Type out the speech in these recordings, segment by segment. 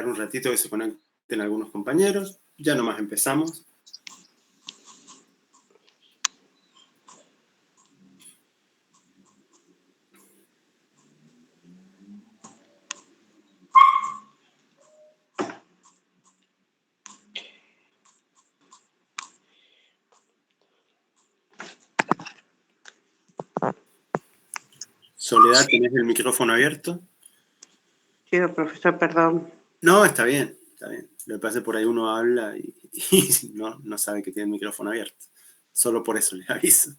un ratito que se conecten algunos compañeros. Ya nomás empezamos. Soledad, ¿tenés el micrófono abierto? Sí, profesor, perdón. No, está bien, está bien. Lo que pasa es que por ahí uno habla y no sabe que tiene el micrófono abierto. Solo por eso les aviso.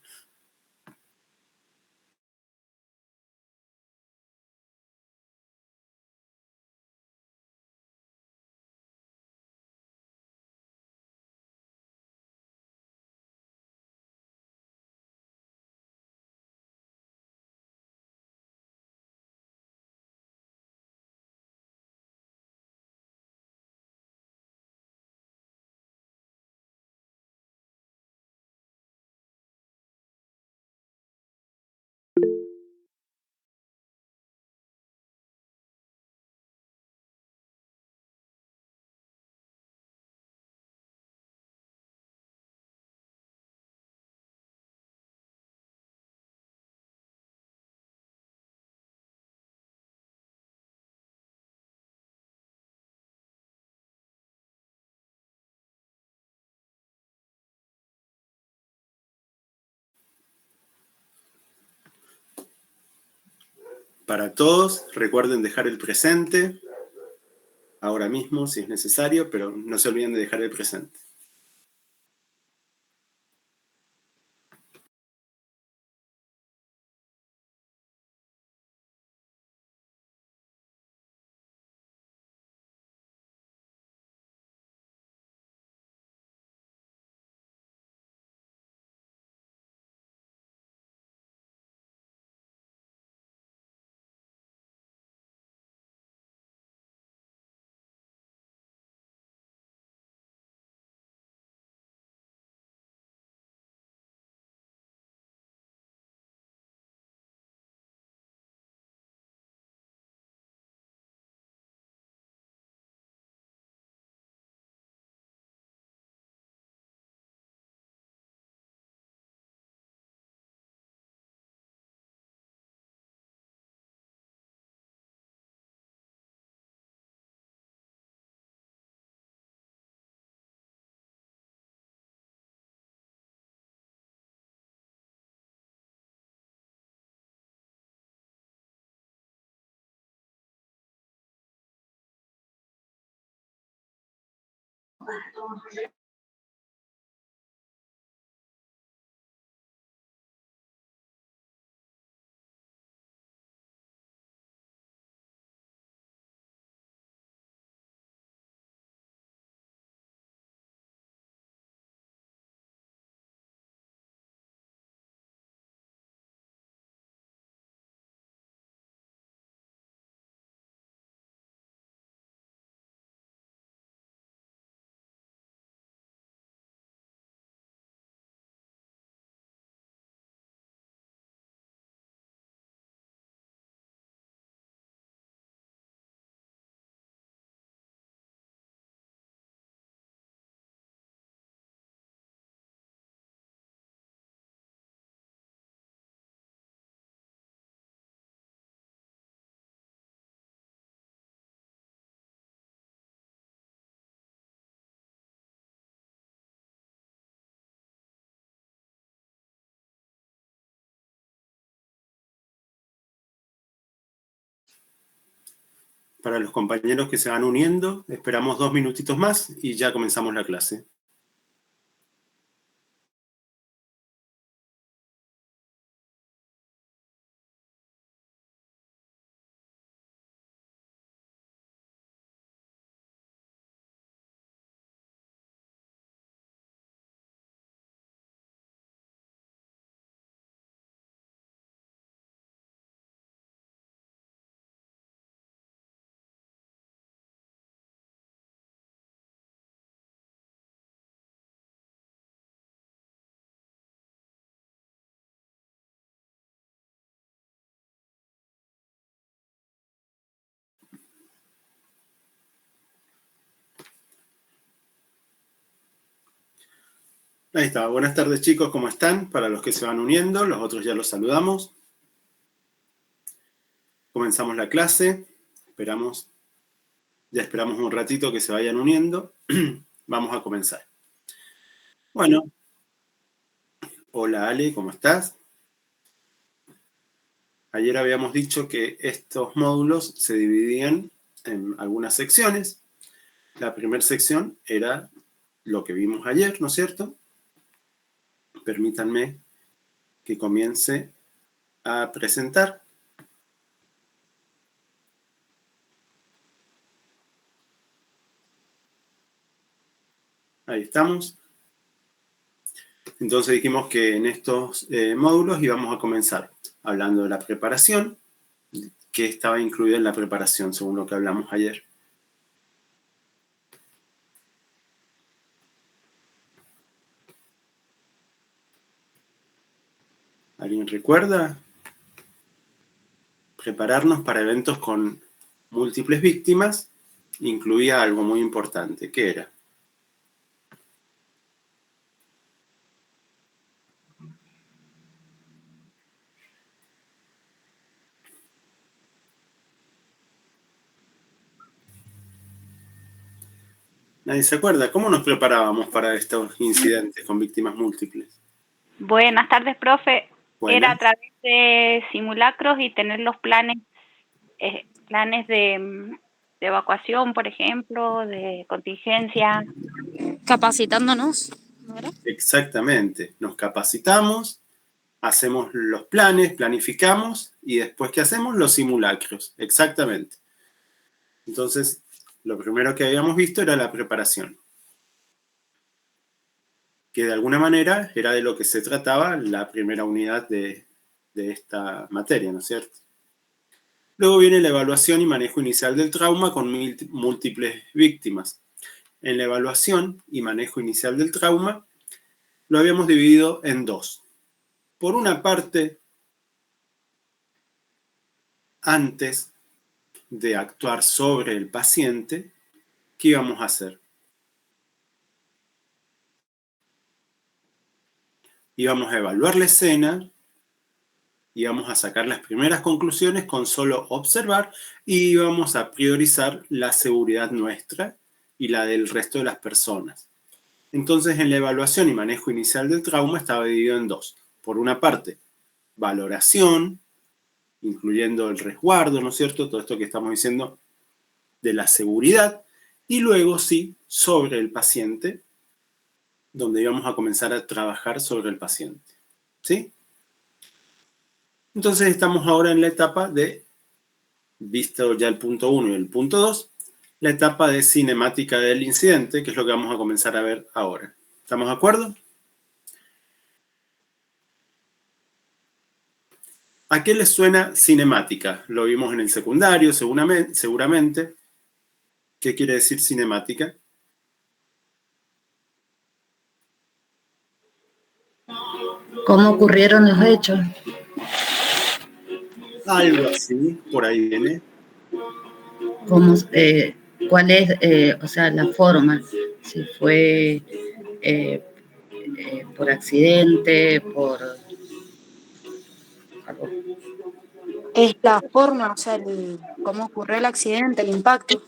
Para todos, recuerden dejar el presente ahora mismo, si es necesario, pero no se olviden de dejar el presente. Para los compañeros que se van uniendo, esperamos 2 minutitos más y ya comenzamos la clase. Ahí está. Buenas tardes, chicos. ¿Cómo están? Para los que se van uniendo, los otros ya los saludamos. Comenzamos la clase. Ya esperamos un ratito que se vayan uniendo. Vamos a comenzar. Bueno. Hola, Ale, ¿cómo estás? Ayer habíamos dicho que estos módulos se dividían en algunas secciones. La primera sección era lo que vimos ayer, ¿no es cierto? Permítanme que comience a presentar. Ahí estamos. Entonces dijimos que en estos módulos íbamos a comenzar hablando de la preparación, que estaba incluida en la preparación según lo que hablamos ayer. ¿Alguien recuerda? Prepararnos para eventos con múltiples víctimas incluía algo muy importante. ¿Qué era? Nadie se acuerda. ¿Cómo nos preparábamos para estos incidentes con víctimas múltiples? Buenas tardes, profe. Buenas. Era a través de simulacros y tener los planes de evacuación, por ejemplo, de contingencia. Capacitándonos, ¿no era? Exactamente. Nos capacitamos, hacemos los planes, planificamos y después, ¿qué hacemos? Los simulacros. Exactamente. Entonces, lo primero que habíamos visto era la preparación, que de alguna manera era de lo que se trataba la primera unidad de esta materia, ¿no es cierto? Luego viene la evaluación y manejo inicial del trauma con múltiples víctimas. En la evaluación y manejo inicial del trauma lo habíamos dividido en dos. Por una parte, antes de actuar sobre el paciente, ¿qué íbamos a hacer? Íbamos a evaluar la escena, íbamos a sacar las primeras conclusiones con solo observar y íbamos a priorizar la seguridad nuestra y la del resto de las personas. Entonces, en la evaluación y manejo inicial del trauma estaba dividido en dos. Por una parte, valoración, incluyendo el resguardo, ¿no es cierto? Todo esto que estamos diciendo de la seguridad. Y luego, sí, sobre el paciente, donde íbamos a comenzar a trabajar sobre el paciente. ¿Sí? Entonces, estamos ahora en la etapa de, visto ya el punto 1 y el punto 2, la etapa de cinemática del incidente, que es lo que vamos a comenzar a ver ahora. ¿Estamos de acuerdo? ¿A qué les suena cinemática? Lo vimos en el secundario, seguramente. ¿Qué quiere decir cinemática? ¿Cómo ocurrieron los hechos? Algo así, por ahí viene. ¿Cómo, ¿Cuál es, o sea, la forma? Si fue por accidente, por algo. Es la forma, o sea, cómo ocurrió el accidente, el impacto.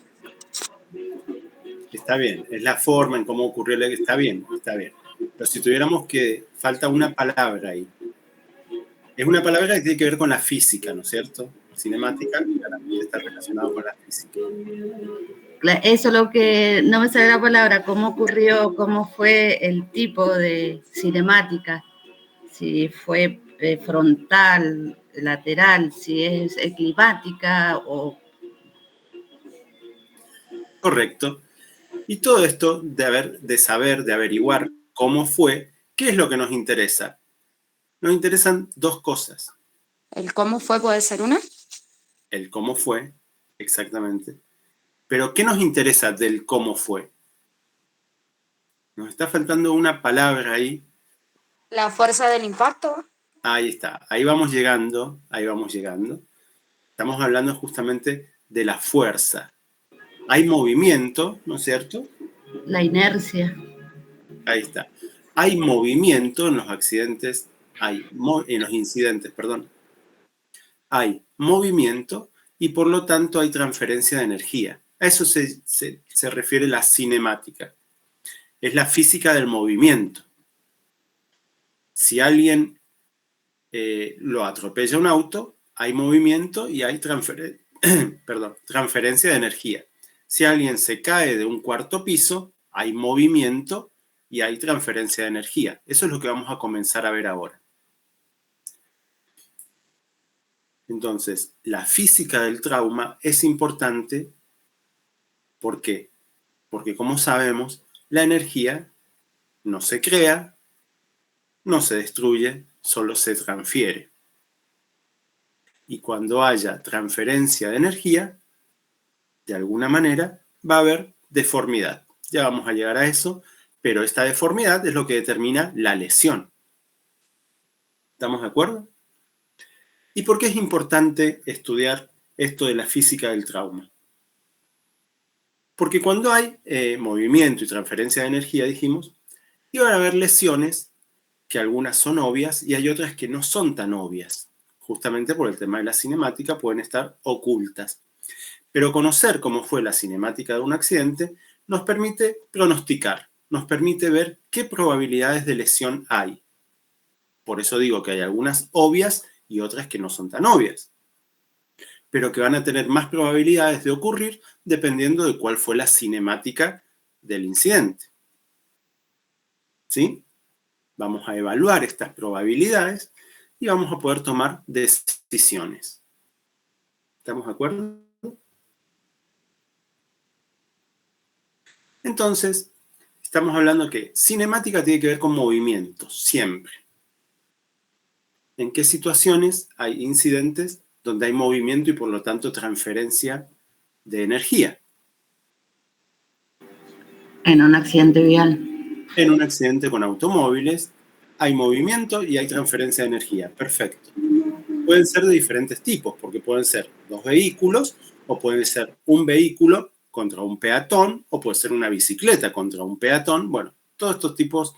Está bien, es la forma en cómo ocurrió. Está bien, está bien. Pero si tuviéramos que, falta una palabra ahí. Es una palabra que tiene que ver con la física, ¿no es cierto? Cinemática claramente está relacionado con la física. Eso es lo que no me sale la palabra, cómo ocurrió, cómo fue el tipo de cinemática, si fue frontal, lateral, si es climática o... Correcto. Y todo esto de saber, de averiguar cómo fue, ¿qué es lo que nos interesa? Nos interesan dos cosas. ¿El cómo fue puede ser una? El cómo fue, exactamente. Pero ¿qué nos interesa del cómo fue? Nos está faltando una palabra ahí. La fuerza del impacto. Ahí está, ahí vamos llegando, ahí vamos llegando. Estamos hablando justamente de la fuerza. Hay movimiento, ¿no es cierto? La inercia. Ahí está. hay movimiento en los accidentes, en los incidentes, perdón. Hay movimiento y por lo tanto hay transferencia de energía. A eso se refiere la cinemática. Es la física del movimiento. Si alguien lo atropella un auto, hay movimiento y hay transferencia de energía. Si alguien se cae de un 4º piso, hay movimiento y hay transferencia de energía. Eso es lo que vamos a comenzar a ver ahora. Entonces, la física del trauma es importante. ¿Por qué? Porque, como sabemos, la energía no se crea, no se destruye, solo se transfiere. Y cuando haya transferencia de energía, de alguna manera va a haber deformidad. Ya vamos a llegar a eso, pero esta deformidad es lo que determina la lesión. ¿Estamos de acuerdo? ¿Y por qué es importante estudiar esto de la física del trauma? Porque cuando hay movimiento y transferencia de energía, dijimos, iban a haber lesiones que algunas son obvias y hay otras que no son tan obvias. Justamente por el tema de la cinemática pueden estar ocultas. Pero conocer cómo fue la cinemática de un accidente nos permite pronosticar, nos permite ver qué probabilidades de lesión hay. Por eso digo que hay algunas obvias y otras que no son tan obvias, pero que van a tener más probabilidades de ocurrir dependiendo de cuál fue la cinemática del incidente. ¿Sí? Vamos a evaluar estas probabilidades y vamos a poder tomar decisiones. ¿Estamos de acuerdo? Entonces, estamos hablando que cinemática tiene que ver con movimientos, siempre. ¿En qué situaciones hay incidentes donde hay movimiento y por lo tanto transferencia de energía? En un accidente vial. En un accidente con automóviles hay movimiento y hay transferencia de energía. Perfecto. Pueden ser de diferentes tipos, porque pueden ser 2 vehículos o puede ser un vehículo contra un peatón o puede ser una bicicleta contra un peatón. Bueno, todos estos tipos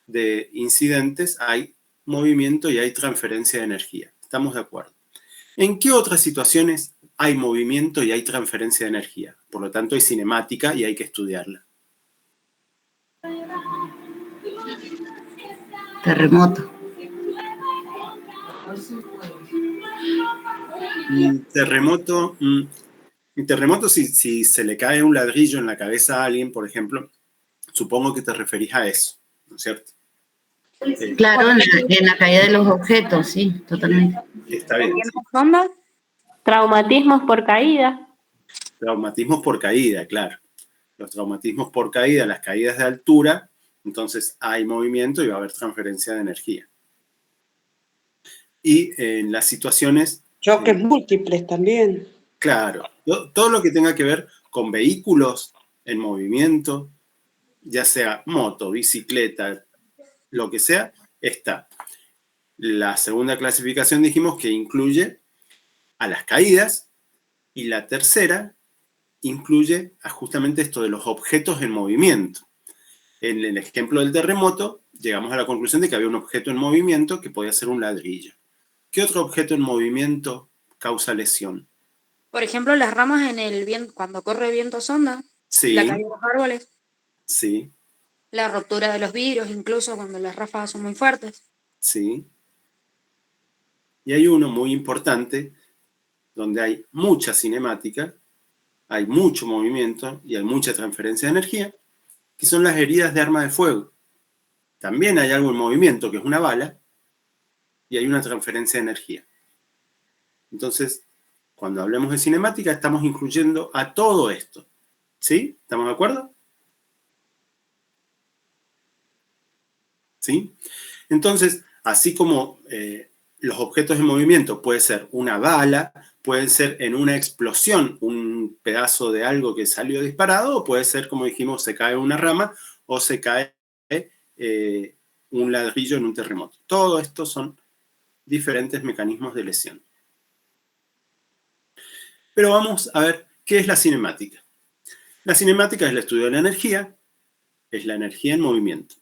de incidentes hay movimiento y hay transferencia de energía. ¿Estamos de acuerdo? ¿En qué otras situaciones hay movimiento y hay transferencia de energía? Por lo tanto, hay cinemática y hay que estudiarla. Terremoto. Terremoto, si se le cae un ladrillo en la cabeza a alguien, por ejemplo, supongo que te referís a eso, ¿no es cierto? Claro, en la caída de los objetos, sí, totalmente. Está bien. Sí. ¿Ondas? Traumatismos por caída. Traumatismos por caída, claro. Los traumatismos por caída, las caídas de altura, entonces hay movimiento y va a haber transferencia de energía. Y en las situaciones... Choques múltiples también. Claro, todo lo que tenga que ver con vehículos en movimiento, ya sea moto, bicicleta, lo que sea, está. La segunda clasificación dijimos que incluye a las caídas y la tercera incluye a justamente esto de los objetos en movimiento. En el ejemplo del terremoto llegamos a la conclusión de que había un objeto en movimiento que podía ser un ladrillo. ¿Qué otro objeto en movimiento causa lesión? Por ejemplo, las ramas en el viento, cuando corre viento sonda, Sí. la caída de los árboles, Sí, la ruptura de los vidrios, incluso cuando las ráfagas son muy fuertes. sí. Y hay uno muy importante donde hay mucha cinemática, hay mucho movimiento y hay mucha transferencia de energía, que son las heridas de arma de fuego. También hay algo en movimiento, que es una bala, y hay una transferencia de energía. Entonces, cuando hablemos de cinemática, estamos incluyendo a todo esto. ¿Sí? ¿Estamos de acuerdo? ¿Sí? Entonces, así como los objetos en movimiento puede ser una bala, pueden ser en una explosión un pedazo de algo que salió disparado, o puede ser, como dijimos, se cae una rama o se cae un ladrillo en un terremoto. Todo esto son diferentes mecanismos de lesión. Pero vamos a ver qué es la cinemática. La cinemática es el estudio de la energía, es la energía en movimiento.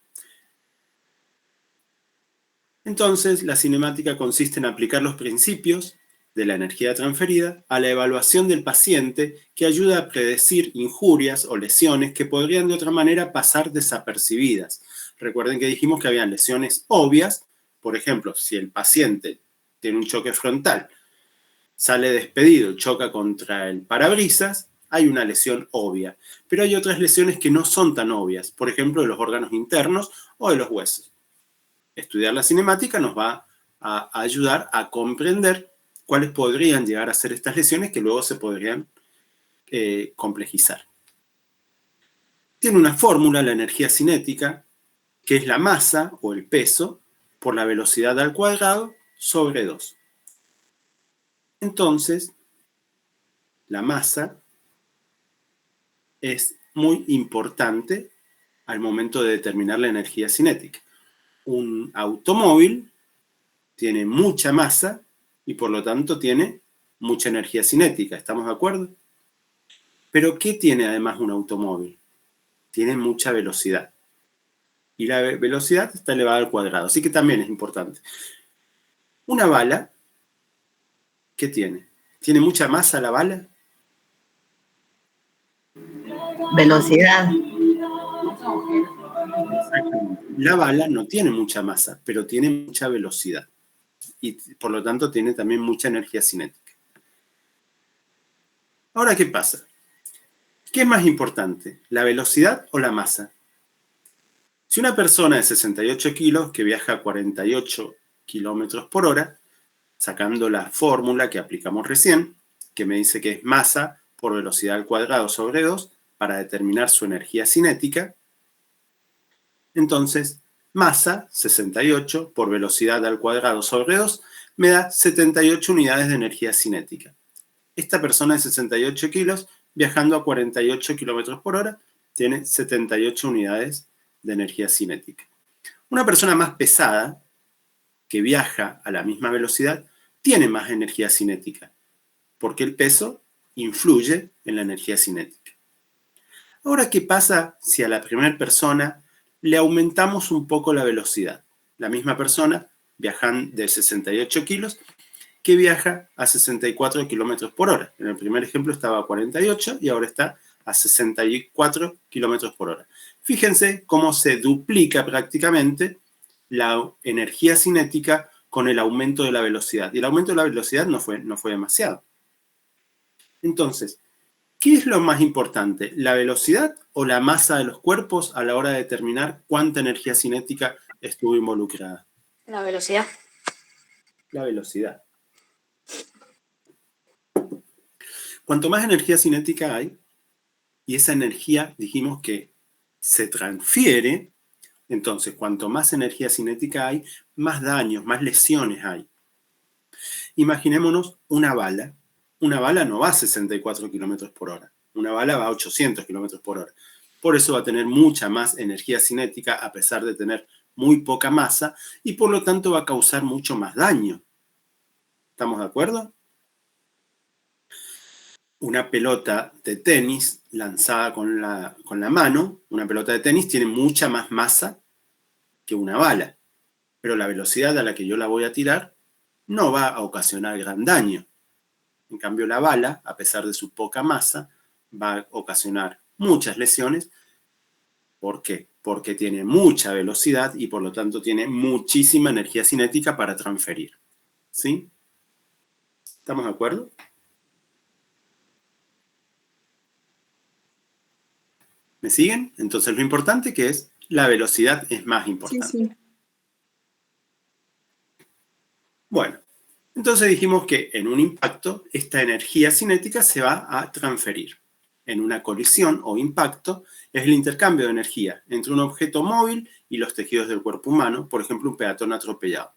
Entonces, la cinemática consiste en aplicar los principios de la energía transferida a la evaluación del paciente, que ayuda a predecir injurias o lesiones que podrían de otra manera pasar desapercibidas. Recuerden que dijimos que había lesiones obvias. Por ejemplo, si el paciente tiene un choque frontal, sale despedido, choca contra el parabrisas, hay una lesión obvia. Pero hay otras lesiones que no son tan obvias, por ejemplo, de los órganos internos o de los huesos. Estudiar la cinemática nos va a ayudar a comprender cuáles podrían llegar a ser estas lesiones que luego se podrían complejizar. Tiene una fórmula, la energía cinética, que es la masa o el peso por la velocidad al cuadrado sobre 2. Entonces, la masa es muy importante al momento de determinar la energía cinética. Un automóvil tiene mucha masa y por lo tanto tiene mucha energía cinética. ¿Estamos de acuerdo? Pero ¿qué tiene además un automóvil? Tiene mucha velocidad. Y la velocidad está elevada al cuadrado, así que también es importante. Una bala, ¿qué tiene? ¿Tiene mucha masa la bala? Velocidad. La bala no tiene mucha masa, pero tiene mucha velocidad. Y por lo tanto tiene también mucha energía cinética. Ahora, ¿qué pasa? ¿Qué es más importante, la velocidad o la masa? Si una persona de 68 kilos que viaja a 48 kilómetros por hora, sacando la fórmula que aplicamos recién, que me dice que es masa por velocidad al cuadrado sobre 2, para determinar su energía cinética, entonces masa, 68, por velocidad al cuadrado sobre 2, me da 78 unidades de energía cinética. Esta persona de 68 kilos, viajando a 48 kilómetros por hora, tiene 78 unidades de energía cinética. Una persona más pesada, que viaja a la misma velocidad, tiene más energía cinética, porque el peso influye en la energía cinética. Ahora, ¿qué pasa si a la primera persona le aumentamos un poco la velocidad? La misma persona, viajan de 68 kilos, que viaja a 64 kilómetros por hora. En el primer ejemplo estaba a 48 y ahora está a 64 kilómetros por hora. Fíjense cómo se duplica prácticamente la energía cinética con el aumento de la velocidad. Y el aumento de la velocidad no fue demasiado. Entonces, ¿qué es lo más importante? ¿La velocidad o la masa de los cuerpos a la hora de determinar cuánta energía cinética estuvo involucrada? La velocidad. La velocidad. Cuanto más energía cinética hay, y esa energía dijimos que se transfiere, entonces cuanto más energía cinética hay, más daños, más lesiones hay. Imaginémonos una bala. Una bala no va a 64 kilómetros por hora. Una bala va a 800 kilómetros por hora. Por eso va a tener mucha más energía cinética a pesar de tener muy poca masa y por lo tanto va a causar mucho más daño. ¿Estamos de acuerdo? Una pelota de tenis lanzada con la mano, una pelota de tenis tiene mucha más masa que una bala, pero la velocidad a la que yo la voy a tirar no va a ocasionar gran daño. En cambio, la bala, a pesar de su poca masa, va a ocasionar muchas lesiones. ¿Por qué? Porque tiene mucha velocidad y por lo tanto tiene muchísima energía cinética para transferir. ¿Sí? ¿Estamos de acuerdo? ¿Me siguen? Entonces lo importante que es, la velocidad es más importante. Sí. Bueno, entonces dijimos que en un impacto, esta energía cinética se va a transferir. En una colisión o impacto, es el intercambio de energía entre un objeto móvil y los tejidos del cuerpo humano, por ejemplo, un peatón atropellado.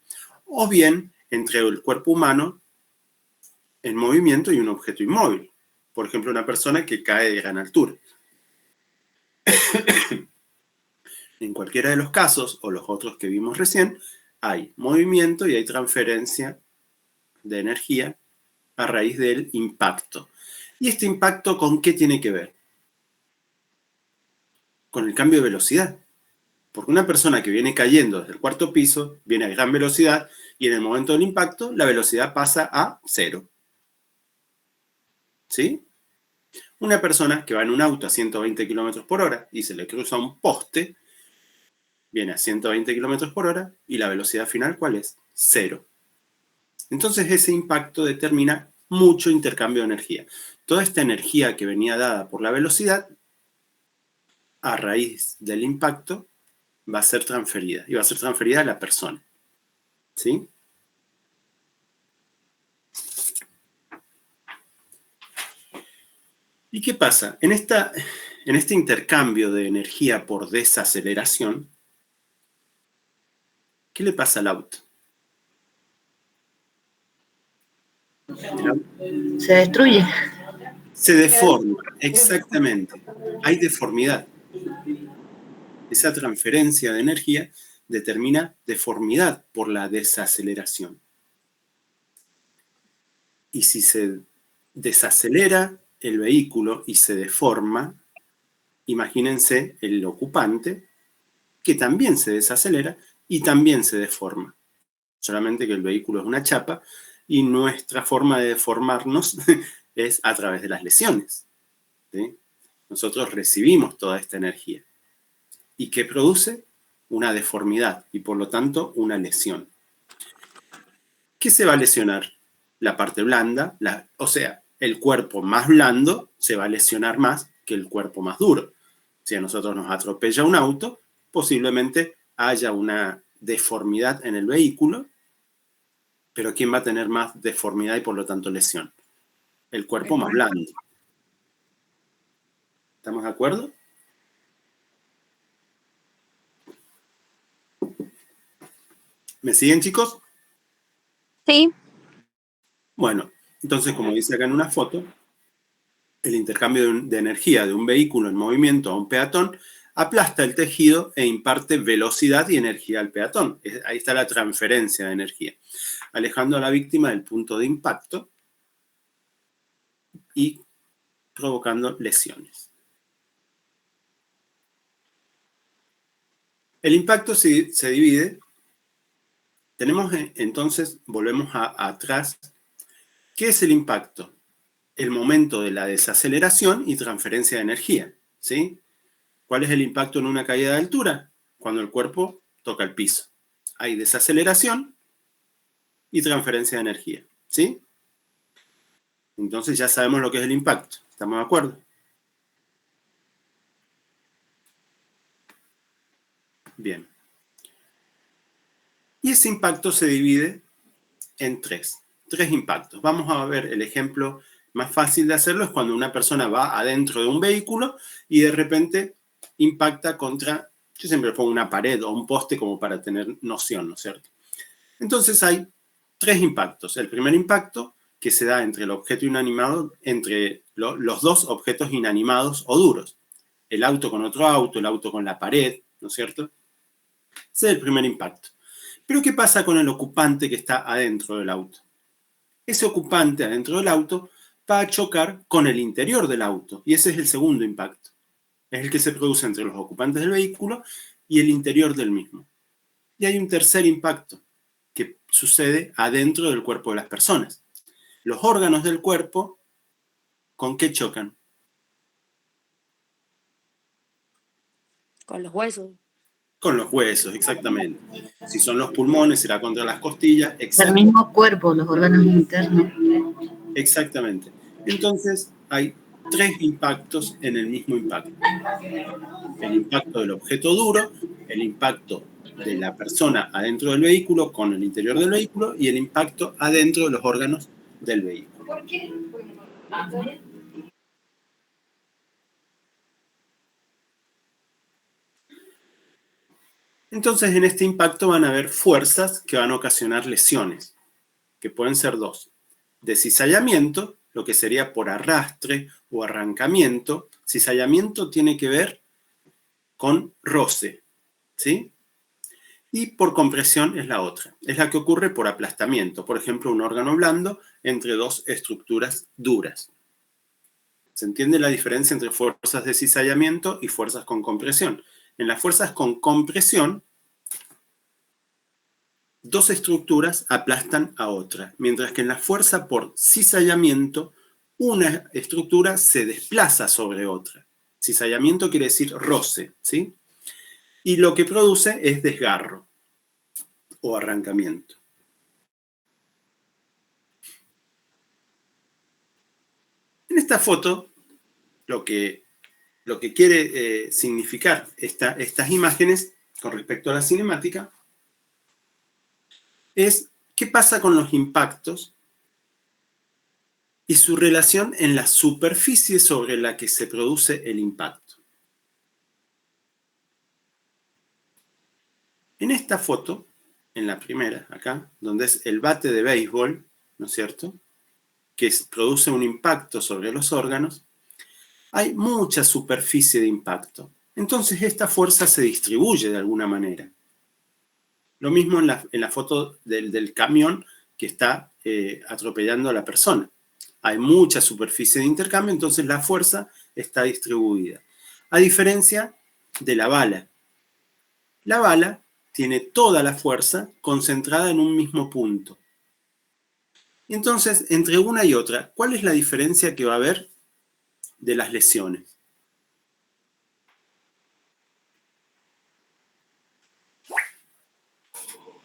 O bien, entre el cuerpo humano en movimiento y un objeto inmóvil. Por ejemplo, una persona que cae de gran altura. En cualquiera de los casos, o los otros que vimos recién, hay movimiento y hay transferencia de energía a raíz del impacto. ¿Y este impacto con qué tiene que ver? Con el cambio de velocidad. Porque una persona que viene cayendo desde el cuarto piso, viene a gran velocidad, y en el momento del impacto, la velocidad pasa a 0. ¿Sí? Una persona que va en un auto a 120 km por hora y se le cruza un poste, viene a 120 km por hora y la velocidad final, ¿cuál es? 0. Entonces ese impacto determina mucho intercambio de energía. Toda esta energía que venía dada por la velocidad, a raíz del impacto, va a ser transferida. Y va a ser transferida a la persona. ¿Sí? ¿Y qué pasa? En este intercambio de energía por desaceleración, ¿qué le pasa al auto? Se destruye. Se deforma, exactamente. Hay deformidad. Esa transferencia de energía determina deformidad por la desaceleración. Y si se desacelera el vehículo y se deforma, imagínense el ocupante, que también se desacelera y también se deforma. Solamente que el vehículo es una chapa y nuestra forma de deformarnos es a través de las lesiones. ¿Sí? Nosotros recibimos toda esta energía. ¿Y qué produce? Una deformidad y por lo tanto una lesión. ¿Qué se va a lesionar? La parte blanda, o sea, el cuerpo más blando se va a lesionar más que el cuerpo más duro. Si a nosotros nos atropella un auto, posiblemente haya una deformidad en el vehículo, pero ¿quién va a tener más deformidad y por lo tanto lesión? El cuerpo más blando. ¿Estamos de acuerdo? ¿Me siguen, chicos? Sí. Bueno, entonces, como dice acá en una foto, el intercambio de energía de un vehículo en movimiento a un peatón aplasta el tejido e imparte velocidad y energía al peatón. Ahí está la transferencia de energía, alejando a la víctima del punto de impacto y provocando lesiones. El impacto se divide. Tenemos entonces, volvemos atrás. ¿Qué es el impacto? El momento de la desaceleración y transferencia de energía, ¿sí? ¿Cuál es el impacto en una caída de altura? Cuando el cuerpo toca el piso. Hay desaceleración y transferencia de energía, ¿sí? Entonces ya sabemos lo que es el impacto. ¿Estamos de acuerdo? Bien. Y ese impacto se divide en tres impactos. Vamos a ver el ejemplo más fácil de hacerlo, es cuando una persona va adentro de un vehículo y de repente impacta contra, yo siempre pongo una pared o un poste como para tener noción, ¿no es cierto? Entonces hay tres impactos. El primer impacto que se da entre el objeto inanimado, entre los dos objetos inanimados o duros. El auto con otro auto, el auto con la pared, ¿no es cierto? Ese es el primer impacto. Pero ¿qué pasa con el ocupante que está adentro del auto? Ese ocupante adentro del auto va a chocar con el interior del auto. Y ese es el segundo impacto. Es el que se produce entre los ocupantes del vehículo y el interior del mismo. Y hay un tercer impacto que sucede adentro del cuerpo de las personas. Los órganos del cuerpo, ¿con qué chocan? Con los huesos. Con los huesos, exactamente. Si son los pulmones, será contra las costillas, etc. El mismo cuerpo, los órganos internos. Exactamente. Entonces, hay tres impactos en el mismo impacto. El impacto del objeto duro, el impacto de la persona adentro del vehículo con el interior del vehículo y el impacto adentro de los órganos del vehículo. Entonces, en este impacto van a haber fuerzas que van a ocasionar lesiones, que pueden ser dos. De cizallamiento, lo que sería por arrastre o arrancamiento. Cizallamiento tiene que ver con roce, ¿sí? Y por compresión es la otra. Es la que ocurre por aplastamiento. Por ejemplo, un órgano blando entre dos estructuras duras. ¿Se entiende la diferencia entre fuerzas de cizallamiento y fuerzas con compresión? En las fuerzas con compresión, dos estructuras aplastan a otra, mientras que en la fuerza por cizallamiento, una estructura se desplaza sobre otra. Cizallamiento quiere decir roce, ¿sí? Y lo que produce es desgarro o arrancamiento. En esta foto, lo que quiere significar estas imágenes con respecto a la cinemática es qué pasa con los impactos y su relación en la superficie sobre la que se produce el impacto. En esta foto, en la primera, acá, donde es el bate de béisbol, ¿no es cierto?, que produce un impacto sobre los órganos, hay mucha superficie de impacto. Entonces esta fuerza se distribuye de alguna manera. Lo mismo en la foto del camión que está atropellando a la persona. Hay mucha superficie de intercambio, entonces la fuerza está distribuida. A diferencia de la bala. La bala tiene toda la fuerza concentrada en un mismo punto. Y entonces, entre una y otra, ¿cuál es la diferencia que va a haber de las lesiones?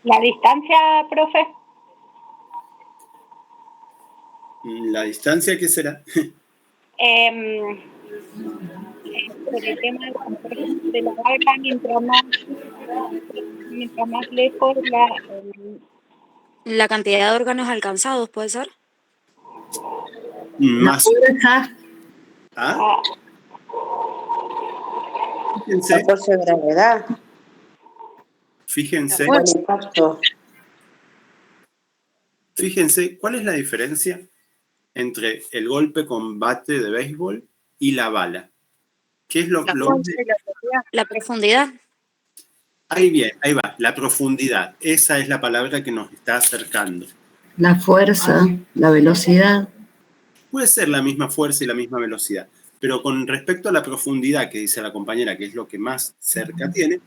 La distancia, profe. ¿La distancia qué será? Por el tema de la barra, mientras más lejos La cantidad de órganos alcanzados, ¿puede ser? Más. Fuerza. ¿Ah? Fíjense, La fuerza de gravedad. fíjense, O el impacto. fíjense, ¿cuál es la diferencia entre el golpe con bate de béisbol y la bala? ¿Qué es La profundidad. Ahí va, la profundidad. Esa es la palabra que nos está acercando. La fuerza, la velocidad. Puede ser la misma fuerza y la misma velocidad, pero con respecto a la profundidad que dice la compañera, que es lo que más cerca tiene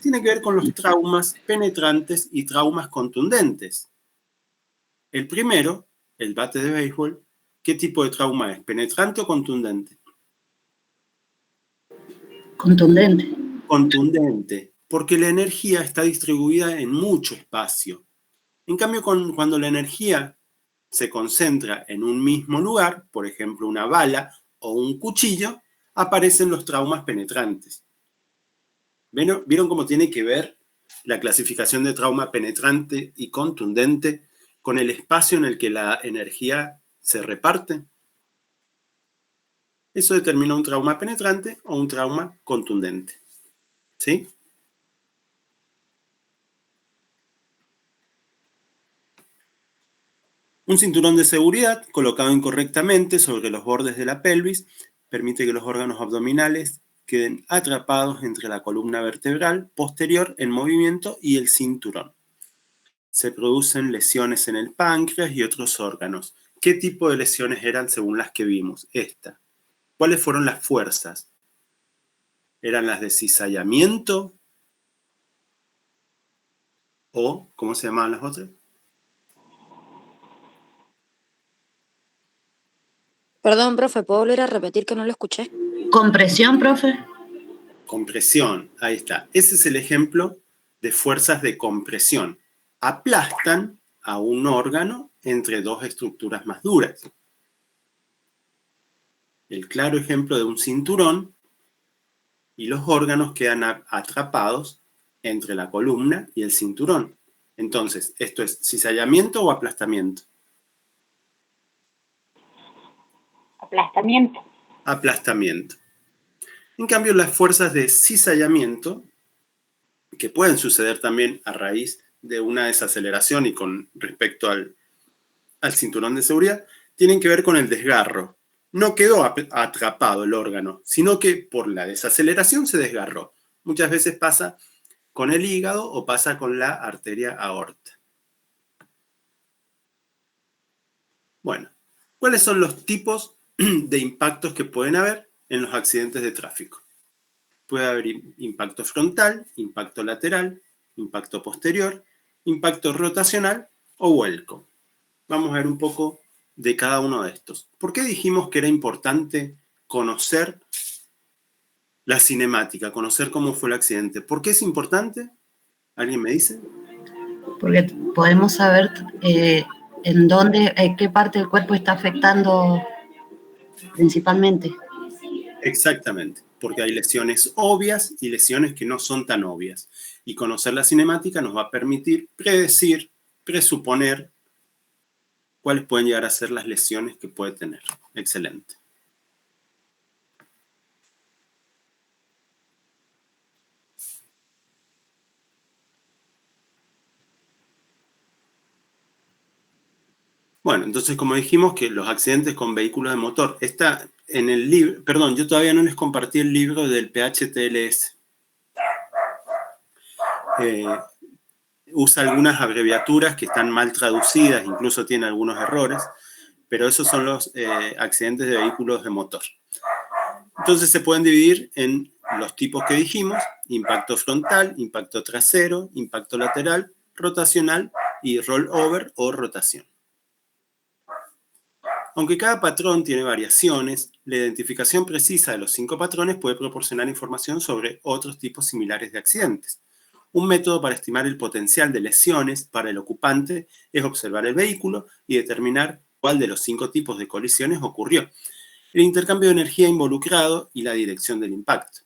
que ver con los traumas penetrantes y traumas contundentes. El primero, el bate de béisbol, ¿qué tipo de trauma es? ¿Penetrante o contundente? Contundente. Contundente, porque la energía está distribuida en mucho espacio. En cambio, cuando la energía se concentra en un mismo lugar, por ejemplo, una bala o un cuchillo, aparecen los traumas penetrantes. ¿Vieron cómo tiene que ver la clasificación de trauma penetrante y contundente con el espacio en el que la energía se reparte? Eso determina un trauma penetrante o un trauma contundente. ¿Sí? Un cinturón de seguridad colocado incorrectamente sobre los bordes de la pelvis permite que los órganos abdominales queden atrapados entre la columna vertebral posterior en movimiento y el cinturón. Se producen lesiones en el páncreas y otros órganos. ¿Qué tipo de lesiones eran según las que vimos? Esta. ¿Cuáles fueron las fuerzas? ¿Eran las de cizallamiento? ¿O cómo se llamaban las otras? Perdón, profe, ¿puedo volver a repetir que no lo escuché? ¿Compresión, profe? Compresión, ahí está. Ese es el ejemplo de fuerzas de compresión. Aplastan a un órgano entre dos estructuras más duras. El claro ejemplo de un cinturón y los órganos quedan atrapados entre la columna y el cinturón. Entonces, ¿esto es cizallamiento o aplastamiento? aplastamiento. Aplastamiento. En cambio, las fuerzas de cizallamiento, que pueden suceder también a raíz de una desaceleración y con respecto al cinturón de seguridad, tienen que ver con el desgarro. No quedó atrapado el órgano, sino que por la desaceleración se desgarró. Muchas veces pasa con el hígado o pasa con la arteria aorta. Bueno, ¿cuáles son los tipos de impactos que pueden haber en los accidentes de tráfico? Puede haber impacto frontal, impacto lateral, impacto posterior, impacto rotacional o vuelco. Vamos a ver un poco de cada uno de estos. ¿Por qué dijimos que era importante conocer la cinemática, conocer cómo fue el accidente? ¿Por qué es importante? ¿Alguien me dice? Porque podemos saber en dónde, qué parte del cuerpo está afectando principalmente. Exactamente, porque hay lesiones obvias y lesiones que no son tan obvias. Y conocer la cinemática nos va a permitir predecir, presuponer cuáles pueden llegar a ser las lesiones que puede tener. Excelente. Bueno, entonces como dijimos que los accidentes con vehículos de motor, está en el libro, perdón, yo todavía no les compartí el libro del PHTLS. Usa algunas abreviaturas que están mal traducidas, incluso tiene algunos errores, pero esos son los accidentes de vehículos de motor. Entonces se pueden dividir en los tipos que dijimos: impacto frontal, impacto trasero, impacto lateral, rotacional y rollover o rotación. Aunque cada patrón tiene variaciones, la identificación precisa de los 5 patrones puede proporcionar información sobre otros tipos similares de accidentes. Un método para estimar el potencial de lesiones para el ocupante es observar el vehículo y determinar cuál de los 5 tipos de colisiones ocurrió, el intercambio de energía involucrado y la dirección del impacto.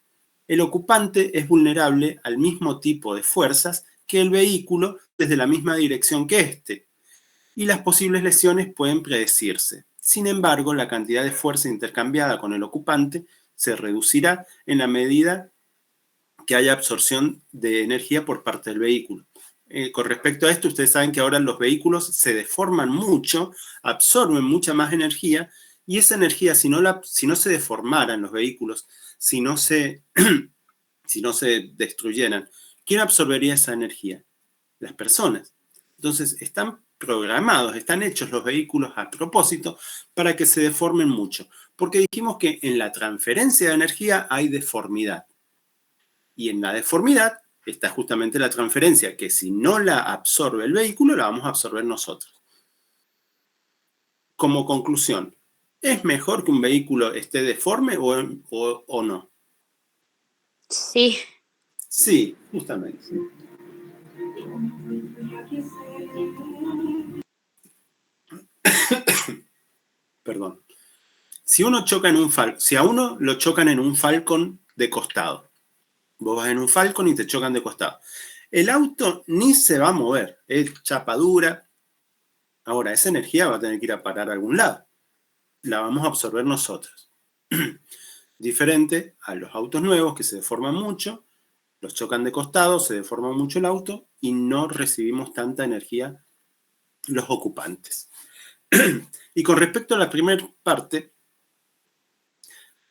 El ocupante es vulnerable al mismo tipo de fuerzas que el vehículo desde la misma dirección que éste, y las posibles lesiones pueden predecirse. Sin embargo, la cantidad de fuerza intercambiada con el ocupante se reducirá en la medida que haya absorción de energía por parte del vehículo. Con respecto a esto, ustedes saben que ahora los vehículos se deforman mucho, absorben mucha más energía, y esa energía, si no se deformaran los vehículos, si no se destruyeran, ¿quién absorbería esa energía? Las personas. Entonces, están programados, están hechos los vehículos a propósito para que se deformen mucho, porque dijimos que en la transferencia de energía hay deformidad. Y en la deformidad está justamente la transferencia, que si no la absorbe el vehículo, la vamos a absorber nosotros. Como conclusión, ¿es mejor que un vehículo esté deforme o no? Sí. Sí, justamente. Perdón. Si a uno lo chocan en un Falcon de costado, vos vas en un Falcon y te chocan de costado, el auto ni se va a mover, es chapa dura. Ahora, esa energía va a tener que ir a parar a algún lado. La vamos a absorber nosotros. Diferente a los autos nuevos que se deforman mucho, los chocan de costado, se deforma mucho el auto y no recibimos tanta energía los ocupantes. Y con respecto a la primera parte,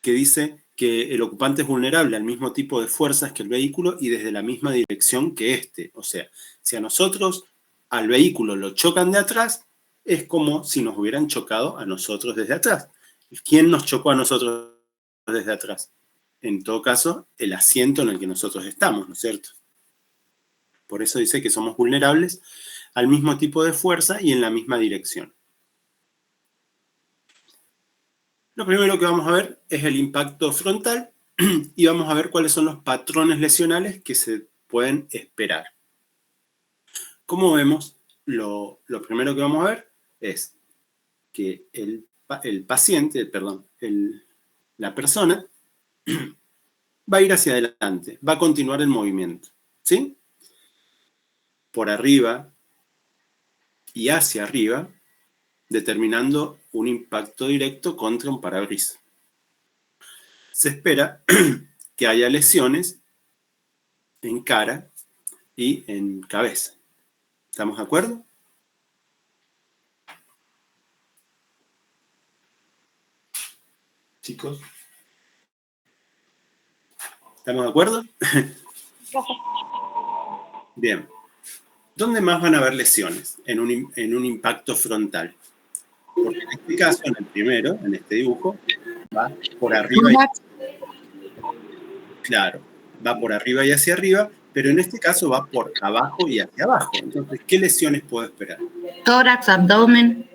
que dice que el ocupante es vulnerable al mismo tipo de fuerzas que el vehículo y desde la misma dirección que éste. O sea, si a nosotros, al vehículo, lo chocan de atrás, es como si nos hubieran chocado a nosotros desde atrás. ¿Quién nos chocó a nosotros desde atrás? En todo caso, el asiento en el que nosotros estamos, ¿no es cierto? Por eso dice que somos vulnerables al mismo tipo de fuerza y en la misma dirección. Lo primero que vamos a ver es el impacto frontal y vamos a ver cuáles son los patrones lesionales que se pueden esperar. Como vemos, lo primero que vamos a ver es que la persona va a ir hacia adelante, va a continuar el movimiento, ¿sí? Por arriba y hacia arriba, determinando un impacto directo contra un parabrisas. Se espera que haya lesiones en cara y en cabeza. ¿Estamos de acuerdo? Chicos. ¿Estamos de acuerdo? Bien. ¿Dónde más van a haber lesiones en un impacto frontal? Porque en este caso, en el primero, en este dibujo, va por arriba. Claro, va por arriba y hacia arriba, pero en este caso va por abajo y hacia abajo. Entonces, ¿qué lesiones puedo esperar? Tórax, abdomen,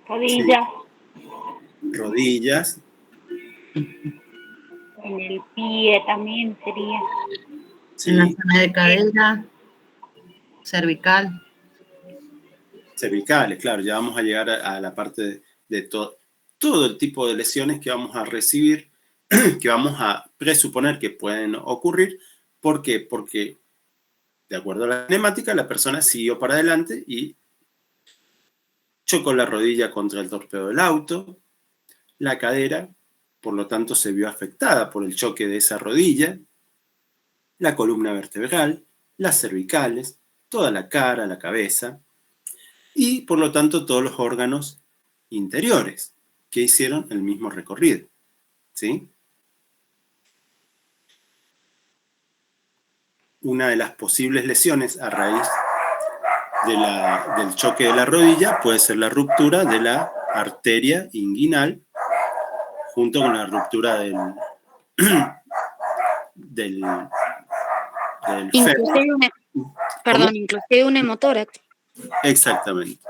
Rodillas, Rodillas, en el pie también sería. ¿sí? en la zona de cadera, cervical. Cervicales, claro, ya vamos a llegar a la parte de todo el tipo de lesiones que vamos a recibir, que vamos a presuponer que pueden ocurrir. ¿Por qué? Porque, de acuerdo a la cinemática, la persona siguió para adelante y chocó la rodilla contra el torpedo del auto, la cadera, por lo tanto, se vio afectada por el choque de esa rodilla, la columna vertebral, las cervicales, toda la cara, la cabeza, y por lo tanto todos los órganos interiores que hicieron el mismo recorrido, ¿sí? Una de las posibles lesiones a raíz del choque de la rodilla puede ser la ruptura de la arteria inguinal junto con la ruptura del fémur. Inclusive un hemotórax. Exactamente.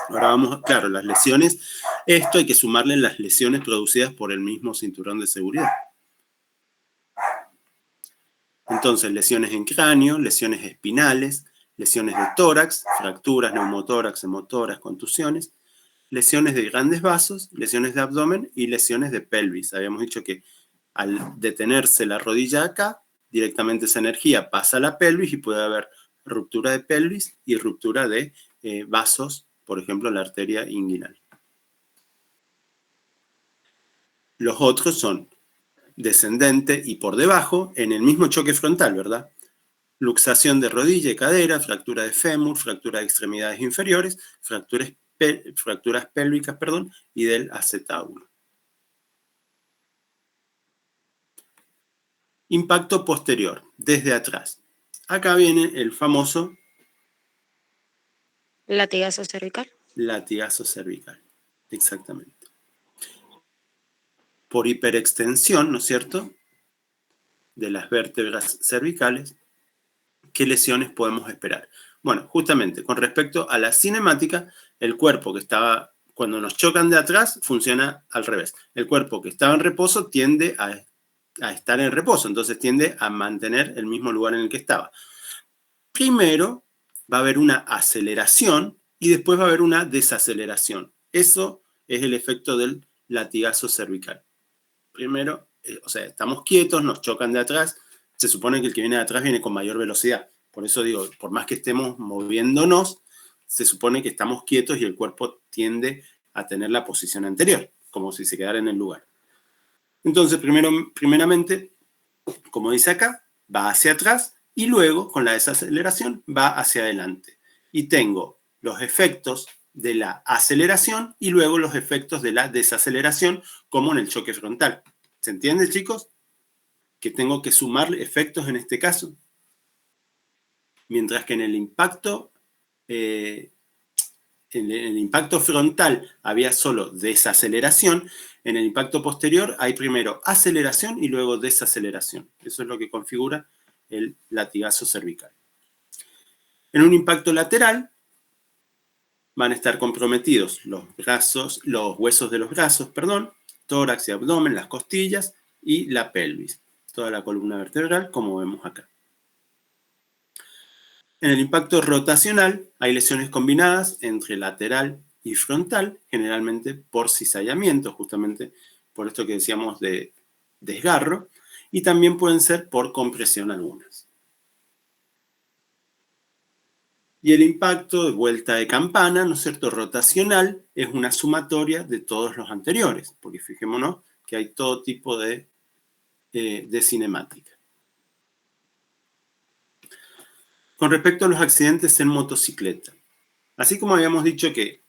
Ahora vamos, claro, las lesiones, esto hay que sumarle las lesiones producidas por el mismo cinturón de seguridad. Entonces, lesiones en cráneo, lesiones espinales, lesiones de tórax, fracturas, neumotórax, hemotórax, contusiones, lesiones de grandes vasos, lesiones de abdomen y lesiones de pelvis. Habíamos dicho que al detenerse la rodilla acá, directamente esa energía pasa a la pelvis y puede haber ruptura de pelvis y ruptura de vasos, por ejemplo, la arteria inguinal. Los otros son descendente y por debajo, en el mismo choque frontal, ¿verdad? Luxación de rodilla y cadera, fractura de fémur, fractura de extremidades inferiores, fracturas pélvicas, y del acetábulo. Impacto posterior, desde atrás. Acá viene el famoso Latigazo cervical. latigazo cervical, exactamente. Por hiperextensión, ¿no es cierto?, de las vértebras cervicales, ¿qué lesiones podemos esperar? Bueno, justamente con respecto a la cinemática, el cuerpo que estaba, cuando nos chocan de atrás, funciona al revés. El cuerpo que estaba en reposo tiende a estar en reposo, entonces tiende a mantener el mismo lugar en el que estaba. Primero va a haber una aceleración y después va a haber una desaceleración. Eso es el efecto del latigazo cervical. Primero, o sea, estamos quietos, nos chocan de atrás, se supone que el que viene de atrás viene con mayor velocidad. Por eso digo, por más que estemos moviéndonos, se supone que estamos quietos y el cuerpo tiende a tener la posición anterior, como si se quedara en el lugar. Entonces, primeramente, como dice acá, va hacia atrás y luego, con la desaceleración, va hacia adelante. Y tengo los efectos de la aceleración y luego los efectos de la desaceleración, como en el choque frontal. ¿Se entiende, chicos? Que tengo que sumar efectos en este caso. Mientras que en el impacto frontal había solo desaceleración, en el impacto posterior hay primero aceleración y luego desaceleración. Eso es lo que configura el latigazo cervical. En un impacto lateral van a estar comprometidos los huesos de los brazos, tórax y abdomen, las costillas y la pelvis, toda la columna vertebral, como vemos acá. En el impacto rotacional hay lesiones combinadas entre lateral y frontal, generalmente por cizallamiento, justamente por esto que decíamos de desgarro, y también pueden ser por compresión algunas. Y el impacto de vuelta de campana, ¿no es cierto?, rotacional, es una sumatoria de todos los anteriores, porque fijémonos que hay todo tipo de cinemática. Con respecto a los accidentes en motocicleta, así como habíamos dicho que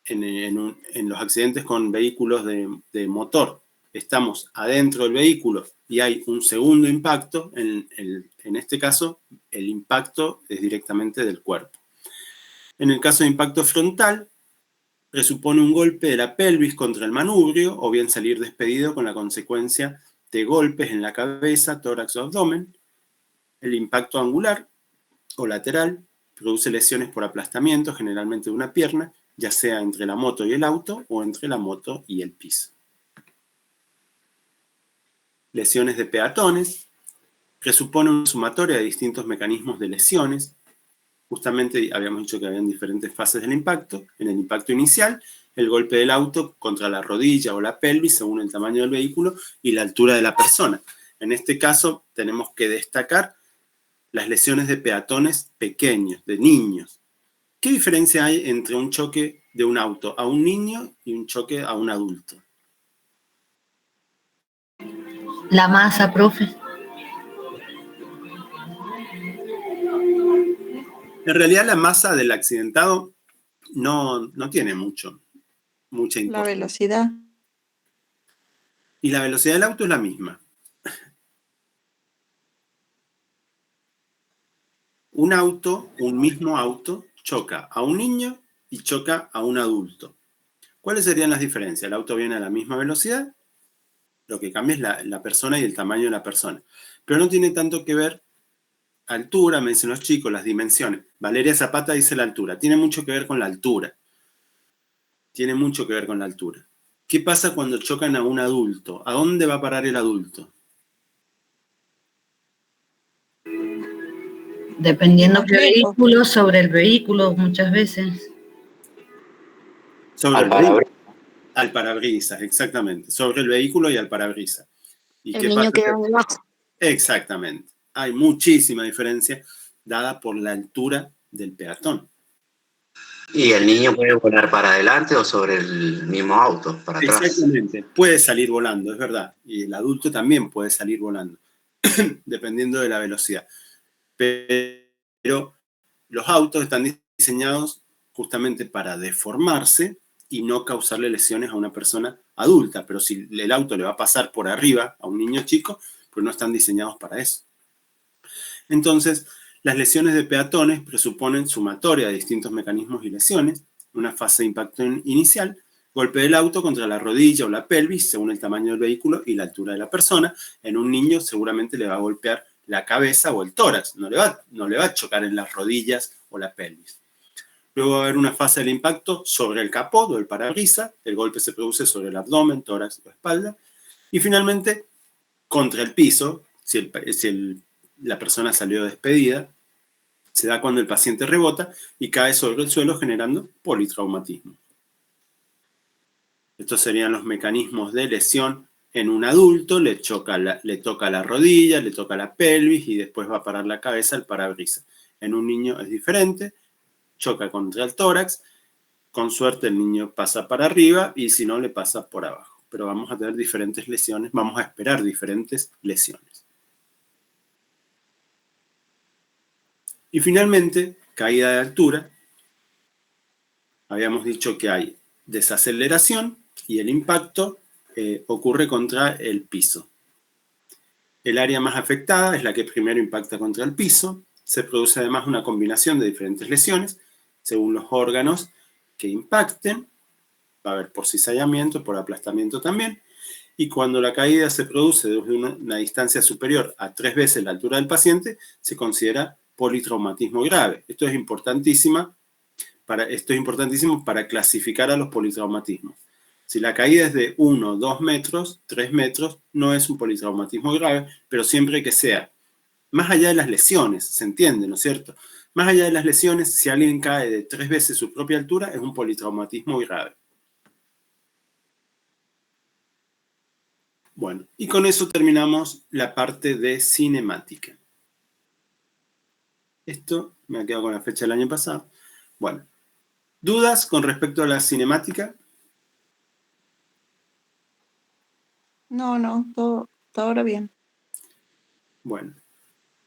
en los accidentes con vehículos de motor estamos adentro del vehículo y hay un segundo impacto, en este caso el impacto es directamente del cuerpo. En el caso de impacto frontal, presupone un golpe de la pelvis contra el manubrio o bien salir despedido con la consecuencia de golpes en la cabeza, tórax o abdomen. El impacto angular o lateral produce lesiones por aplastamiento, generalmente de una pierna, ya sea entre la moto y el auto o entre la moto y el piso. Lesiones de peatones presupone una sumatoria de distintos mecanismos de lesiones. Justamente habíamos dicho que habían diferentes fases del impacto. En el impacto inicial, el golpe del auto contra la rodilla o la pelvis según el tamaño del vehículo y la altura de la persona. En este caso tenemos que destacar las lesiones de peatones pequeños, de niños. ¿Qué diferencia hay entre un choque de un auto a un niño y un choque a un adulto? La masa, profe. En realidad la masa del accidentado no tiene mucha importancia. La velocidad. Y la velocidad del auto es la misma. Un mismo auto, choca a un niño y choca a un adulto. ¿Cuáles serían las diferencias? El auto viene a la misma velocidad, lo que cambia es la persona y el tamaño de la persona. Pero no tiene tanto que ver altura, me dicen los chicos, las dimensiones. Valeria Zapata dice la altura. Tiene mucho que ver con la altura. Tiene mucho que ver con la altura. ¿Qué pasa cuando chocan a un adulto? ¿A dónde va a parar el adulto? Dependiendo qué vehículo, sobre el vehículo muchas veces. Sobre el vehículo. Al parabrisas, exactamente. Sobre el vehículo y al parabrisas. ¿Y El qué niño pasa? queda debajo. Exactamente. Hay muchísima diferencia dada por la altura del peatón. Y el niño puede volar para adelante o sobre el mismo auto, para atrás. Exactamente. Puede salir volando, es verdad. Y el adulto también puede salir volando, dependiendo de la velocidad. Pero los autos están diseñados justamente para deformarse y no causarle lesiones a una persona adulta. Pero si el auto le va a pasar por arriba a un niño chico, pues no están diseñados para eso. Entonces, las lesiones de peatones presuponen sumatoria de distintos mecanismos y lesiones, una fase de impacto inicial, golpe del auto contra la rodilla o la pelvis, según el tamaño del vehículo y la altura de la persona. En un niño seguramente le va a golpear la cabeza o el tórax, no le va a chocar en las rodillas o la pelvis. Luego va a haber una fase del impacto sobre el capó o el parabrisas, el golpe se produce sobre el abdomen, tórax o espalda, y finalmente contra el piso, si la persona salió despedida, se da cuando el paciente rebota y cae sobre el suelo generando politraumatismo. Estos serían los mecanismos de lesión en un adulto, le toca la rodilla, le toca la pelvis y después va a parar la cabeza al parabrisas. En un niño es diferente, choca contra el tórax, con suerte el niño pasa para arriba y si no le pasa por abajo. Pero vamos a tener diferentes lesiones, vamos a esperar diferentes lesiones. Y finalmente, caída de altura. Habíamos dicho que hay desaceleración y el impacto ocurre contra el piso. El área más afectada es la que primero impacta contra el piso. Se produce además una combinación de diferentes lesiones según los órganos que impacten. Va a haber por cizallamiento, por aplastamiento también. Y cuando la caída se produce desde una distancia superior a 3 veces la altura del paciente, se considera politraumatismo grave. Esto es importantísimo para clasificar a los politraumatismos. Si la caída es de 1, 2 metros, 3 metros, no es un politraumatismo grave, pero siempre que sea más allá de las lesiones, se entiende, ¿no es cierto? Más allá de las lesiones, si alguien cae de 3 veces su propia altura, es un politraumatismo grave. Bueno, y con eso terminamos la parte de cinemática. Esto me ha quedado con la fecha del año pasado. Bueno, ¿dudas con respecto a la cinemática? No, todo ahora bien. Bueno,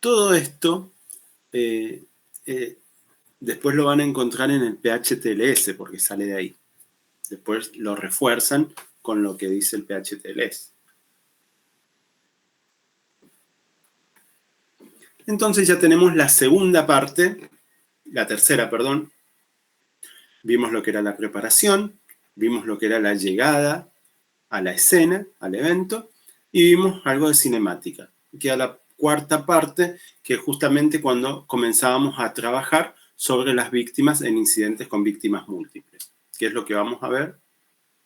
todo esto después lo van a encontrar en el PHTLS porque sale de ahí. Después lo refuerzan con lo que dice el PHTLS. Entonces ya tenemos la segunda parte, la tercera, perdón. Vimos lo que era la preparación, vimos lo que era la llegada a la escena, al evento, Y vimos algo de cinemática. Queda la cuarta parte, que es justamente cuando comenzábamos a trabajar sobre las víctimas en incidentes con víctimas múltiples, que es lo que vamos a ver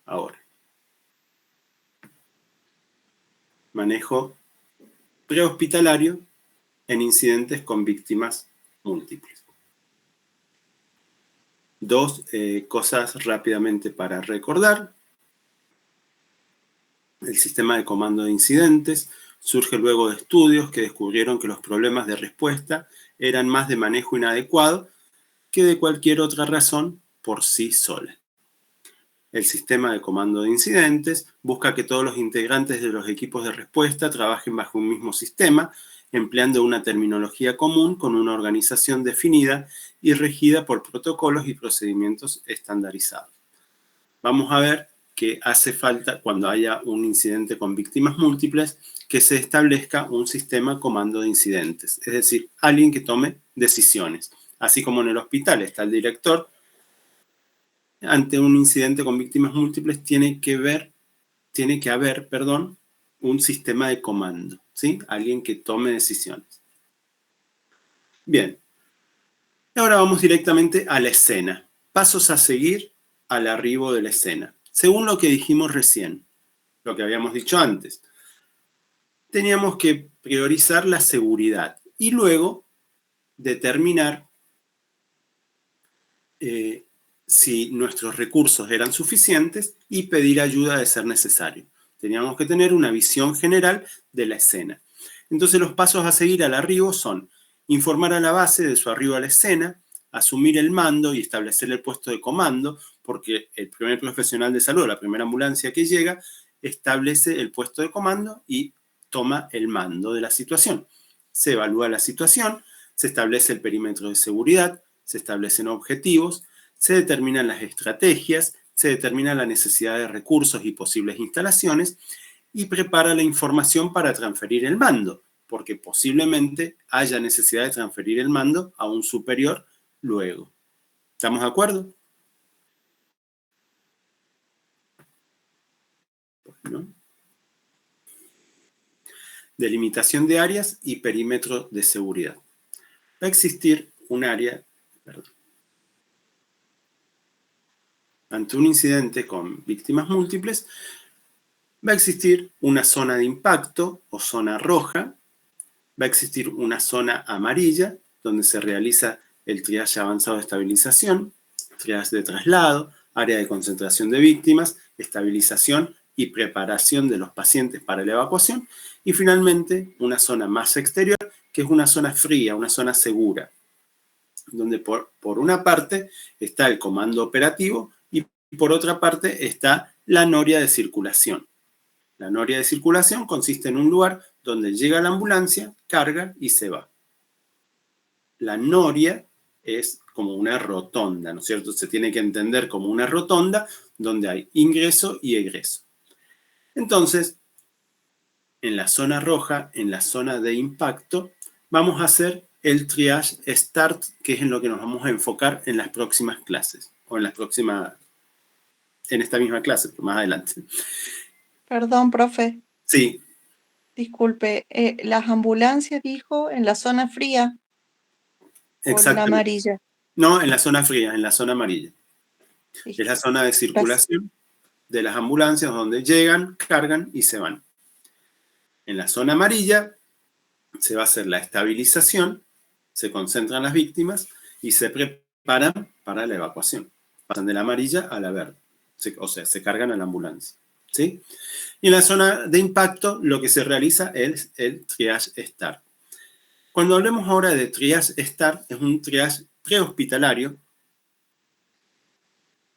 ahora. Manejo prehospitalario en incidentes con víctimas múltiples. Dos cosas rápidamente para recordar. El sistema de comando de incidentes surge luego de estudios que descubrieron que los problemas de respuesta eran más de manejo inadecuado que de cualquier otra razón por sí sola. El sistema de comando de incidentes busca que todos los integrantes de los equipos de respuesta trabajen bajo un mismo sistema, empleando una terminología común con una organización definida y regida por protocolos y procedimientos estandarizados. Vamos a ver que hace falta, cuando haya un incidente con víctimas múltiples, que se establezca un sistema de comando de incidentes, es decir, alguien que tome decisiones. Así como en el hospital está el director, ante un incidente con víctimas múltiples tiene que haber un sistema de comando, ¿sí? Alguien que tome decisiones. Bien. Ahora vamos directamente a la escena. Pasos a seguir al arribo de la escena. Según lo que dijimos recién, lo que habíamos dicho antes, teníamos que priorizar la seguridad y luego determinar si nuestros recursos eran suficientes y pedir ayuda de ser necesario. Teníamos que tener una visión general de la escena. Entonces los pasos a seguir al arribo son informar a la base de su arribo a la escena, asumir el mando y establecer el puesto de comando, porque el primer profesional de salud, la primera ambulancia que llega, establece el puesto de comando y toma el mando de la situación. Se evalúa la situación, se establece el perímetro de seguridad, se establecen objetivos, se determinan las estrategias, se determina la necesidad de recursos y posibles instalaciones y prepara la información para transferir el mando, porque posiblemente haya necesidad de transferir el mando a un superior luego. ¿Estamos de acuerdo? Bueno. Delimitación de áreas y perímetro de seguridad. Va a existir un área, ante un incidente con víctimas múltiples, va a existir una zona de impacto o zona roja, va a existir una zona amarilla donde se realiza el triaje avanzado de estabilización, triaje de traslado, área de concentración de víctimas, estabilización y preparación de los pacientes para la evacuación, y finalmente una zona más exterior, que es una zona fría, una zona segura, donde por una parte está el comando operativo y por otra parte está la noria de circulación. La noria de circulación consiste en un lugar donde llega la ambulancia, carga y se va. La noria es como una rotonda, ¿no es cierto? Se tiene que entender como una rotonda donde hay ingreso y egreso. Entonces, en la zona roja, en la zona de impacto, vamos a hacer el triage START, que es en lo que nos vamos a enfocar en las próximas clases, o en esta misma clase, pero más adelante. Perdón, profe. Sí. Disculpe, las ambulancias dijo en la zona fría o en la amarilla. No, en la zona fría, en la zona amarilla. Sí. Es la zona de circulación de las ambulancias donde llegan, cargan y se van. En la zona amarilla se va a hacer la estabilización, se concentran las víctimas y se preparan para la evacuación. Pasan de la amarilla a la verde, o sea, se cargan a la ambulancia. ¿Sí? Y en la zona de impacto lo que se realiza es el triage START. Cuando hablemos ahora de triage START, es un triage prehospitalario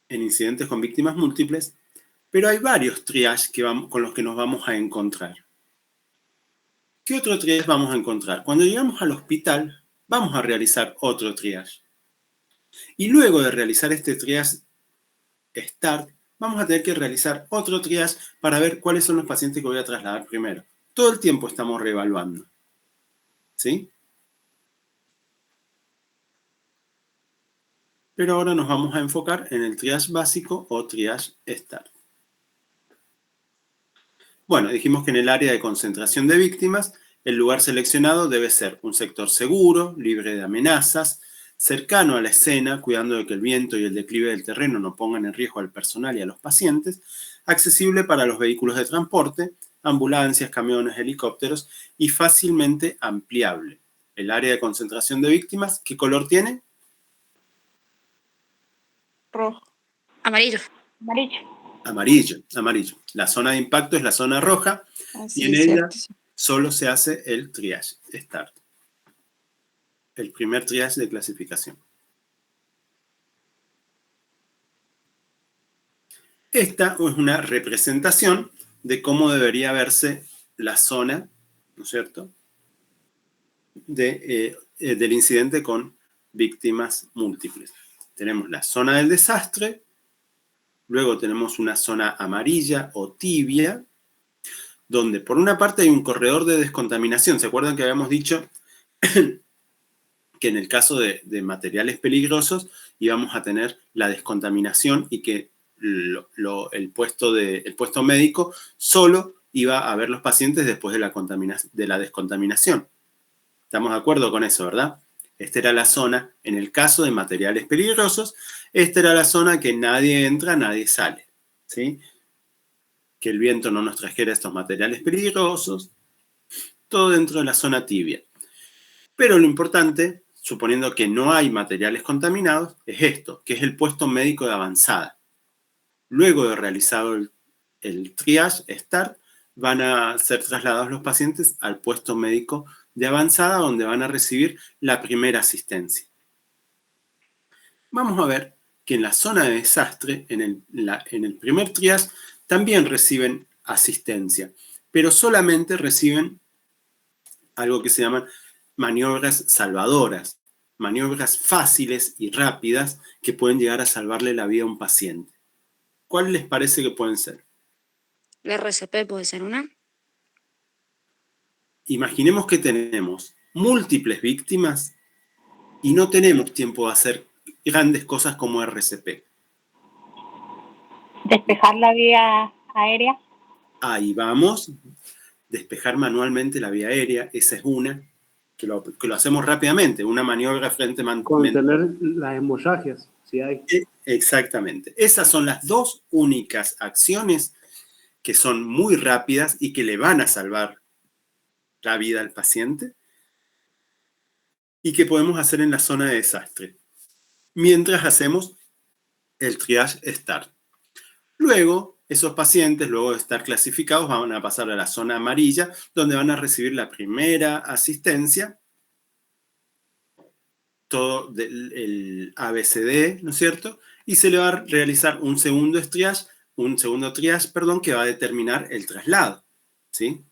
en incidentes con víctimas múltiples, pero hay varios triages con los que nos vamos a encontrar. ¿Qué otro triage vamos a encontrar? Cuando llegamos al hospital, vamos a realizar otro triage. Y luego de realizar este triage START, vamos a tener que realizar otro triage para ver cuáles son los pacientes que voy a trasladar primero. Todo el tiempo estamos reevaluando. ¿Sí? Pero ahora nos vamos a enfocar en el triage básico o triage START. Bueno, dijimos que en el área de concentración de víctimas, el lugar seleccionado debe ser un sector seguro, libre de amenazas, cercano a la escena, cuidando de que el viento y el declive del terreno no pongan en riesgo al personal y a los pacientes, accesible para los vehículos de transporte, ambulancias, camiones, helicópteros y fácilmente ampliable. El área de concentración de víctimas, ¿qué color tiene? Rojo. Amarillo. Amarillo. Amarillo, amarillo. La zona de impacto es la zona roja y en ella solo se hace el triage, START. El primer triage de clasificación. Esta es una representación de cómo debería verse la zona, ¿no es cierto?, del incidente con víctimas múltiples. Tenemos la zona del desastre, luego tenemos una zona amarilla o tibia, donde por una parte hay un corredor de descontaminación. ¿Se acuerdan que habíamos dicho que en el caso de materiales peligrosos íbamos a tener la descontaminación y que el puesto médico solo iba a ver los pacientes después de la descontaminación? ¿Estamos de acuerdo con eso, verdad? Esta era la zona, en el caso de materiales peligrosos, esta era la zona que nadie entra, nadie sale, ¿sí? Que el viento no nos trajera estos materiales peligrosos, todo dentro de la zona tibia. Pero lo importante, suponiendo que no hay materiales contaminados, es esto, que es el puesto médico de avanzada. Luego de realizado el triage, START, van a ser trasladados los pacientes al puesto médico de avanzada, donde van a recibir la primera asistencia. Vamos a ver que en la zona de desastre, en el primer triage, también reciben asistencia, pero solamente reciben algo que se llaman maniobras salvadoras, maniobras fáciles y rápidas que pueden llegar a salvarle la vida a un paciente. ¿Cuál les parece que pueden ser? La RCP puede ser una. Imaginemos que tenemos múltiples víctimas y no tenemos tiempo de hacer grandes cosas como RCP. Despejar la vía aérea. Ahí vamos. Despejar manualmente la vía aérea, esa es una, que lo hacemos rápidamente, una maniobra frente a... Contener las hemorragias, si hay. Exactamente. Esas son las dos únicas acciones que son muy rápidas y que le van a salvar la vida al paciente y que podemos hacer en la zona de desastre, mientras hacemos el triage START. Luego, esos pacientes, luego de estar clasificados, van a pasar a la zona amarilla, donde van a recibir la primera asistencia, todo el ABCD, ¿no es cierto? Y se le va a realizar un segundo triage, que va a determinar el traslado, ¿sí?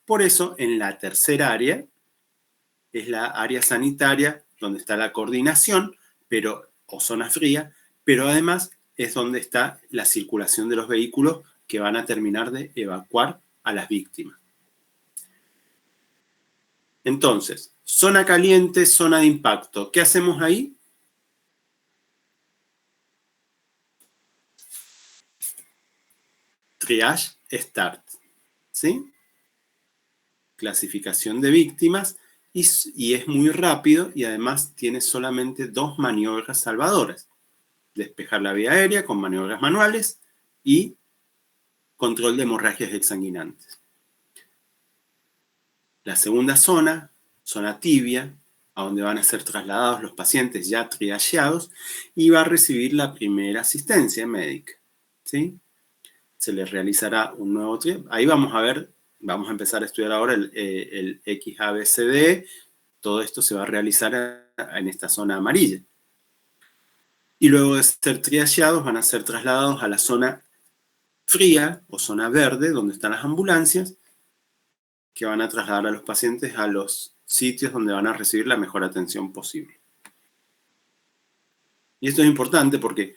Por eso, en la tercera área, es la área sanitaria, donde está la coordinación, o zona fría, pero además es donde está la circulación de los vehículos que van a terminar de evacuar a las víctimas. Entonces, zona caliente, zona de impacto. ¿Qué hacemos ahí? Triage START, ¿sí? Clasificación de víctimas y es muy rápido y además tiene solamente dos maniobras salvadoras. Despejar la vía aérea con maniobras manuales y control de hemorragias exsanguinantes. La segunda zona, zona tibia, a donde van a ser trasladados los pacientes ya triageados y va a recibir la primera asistencia médica, ¿sí? Se les realizará un nuevo triage. Ahí vamos a empezar a estudiar ahora el XABCD. Todo esto se va a realizar en esta zona amarilla. Y luego de ser triageados van a ser trasladados a la zona fría o zona verde, donde están las ambulancias, que van a trasladar a los pacientes a los sitios donde van a recibir la mejor atención posible. Y esto es importante porque,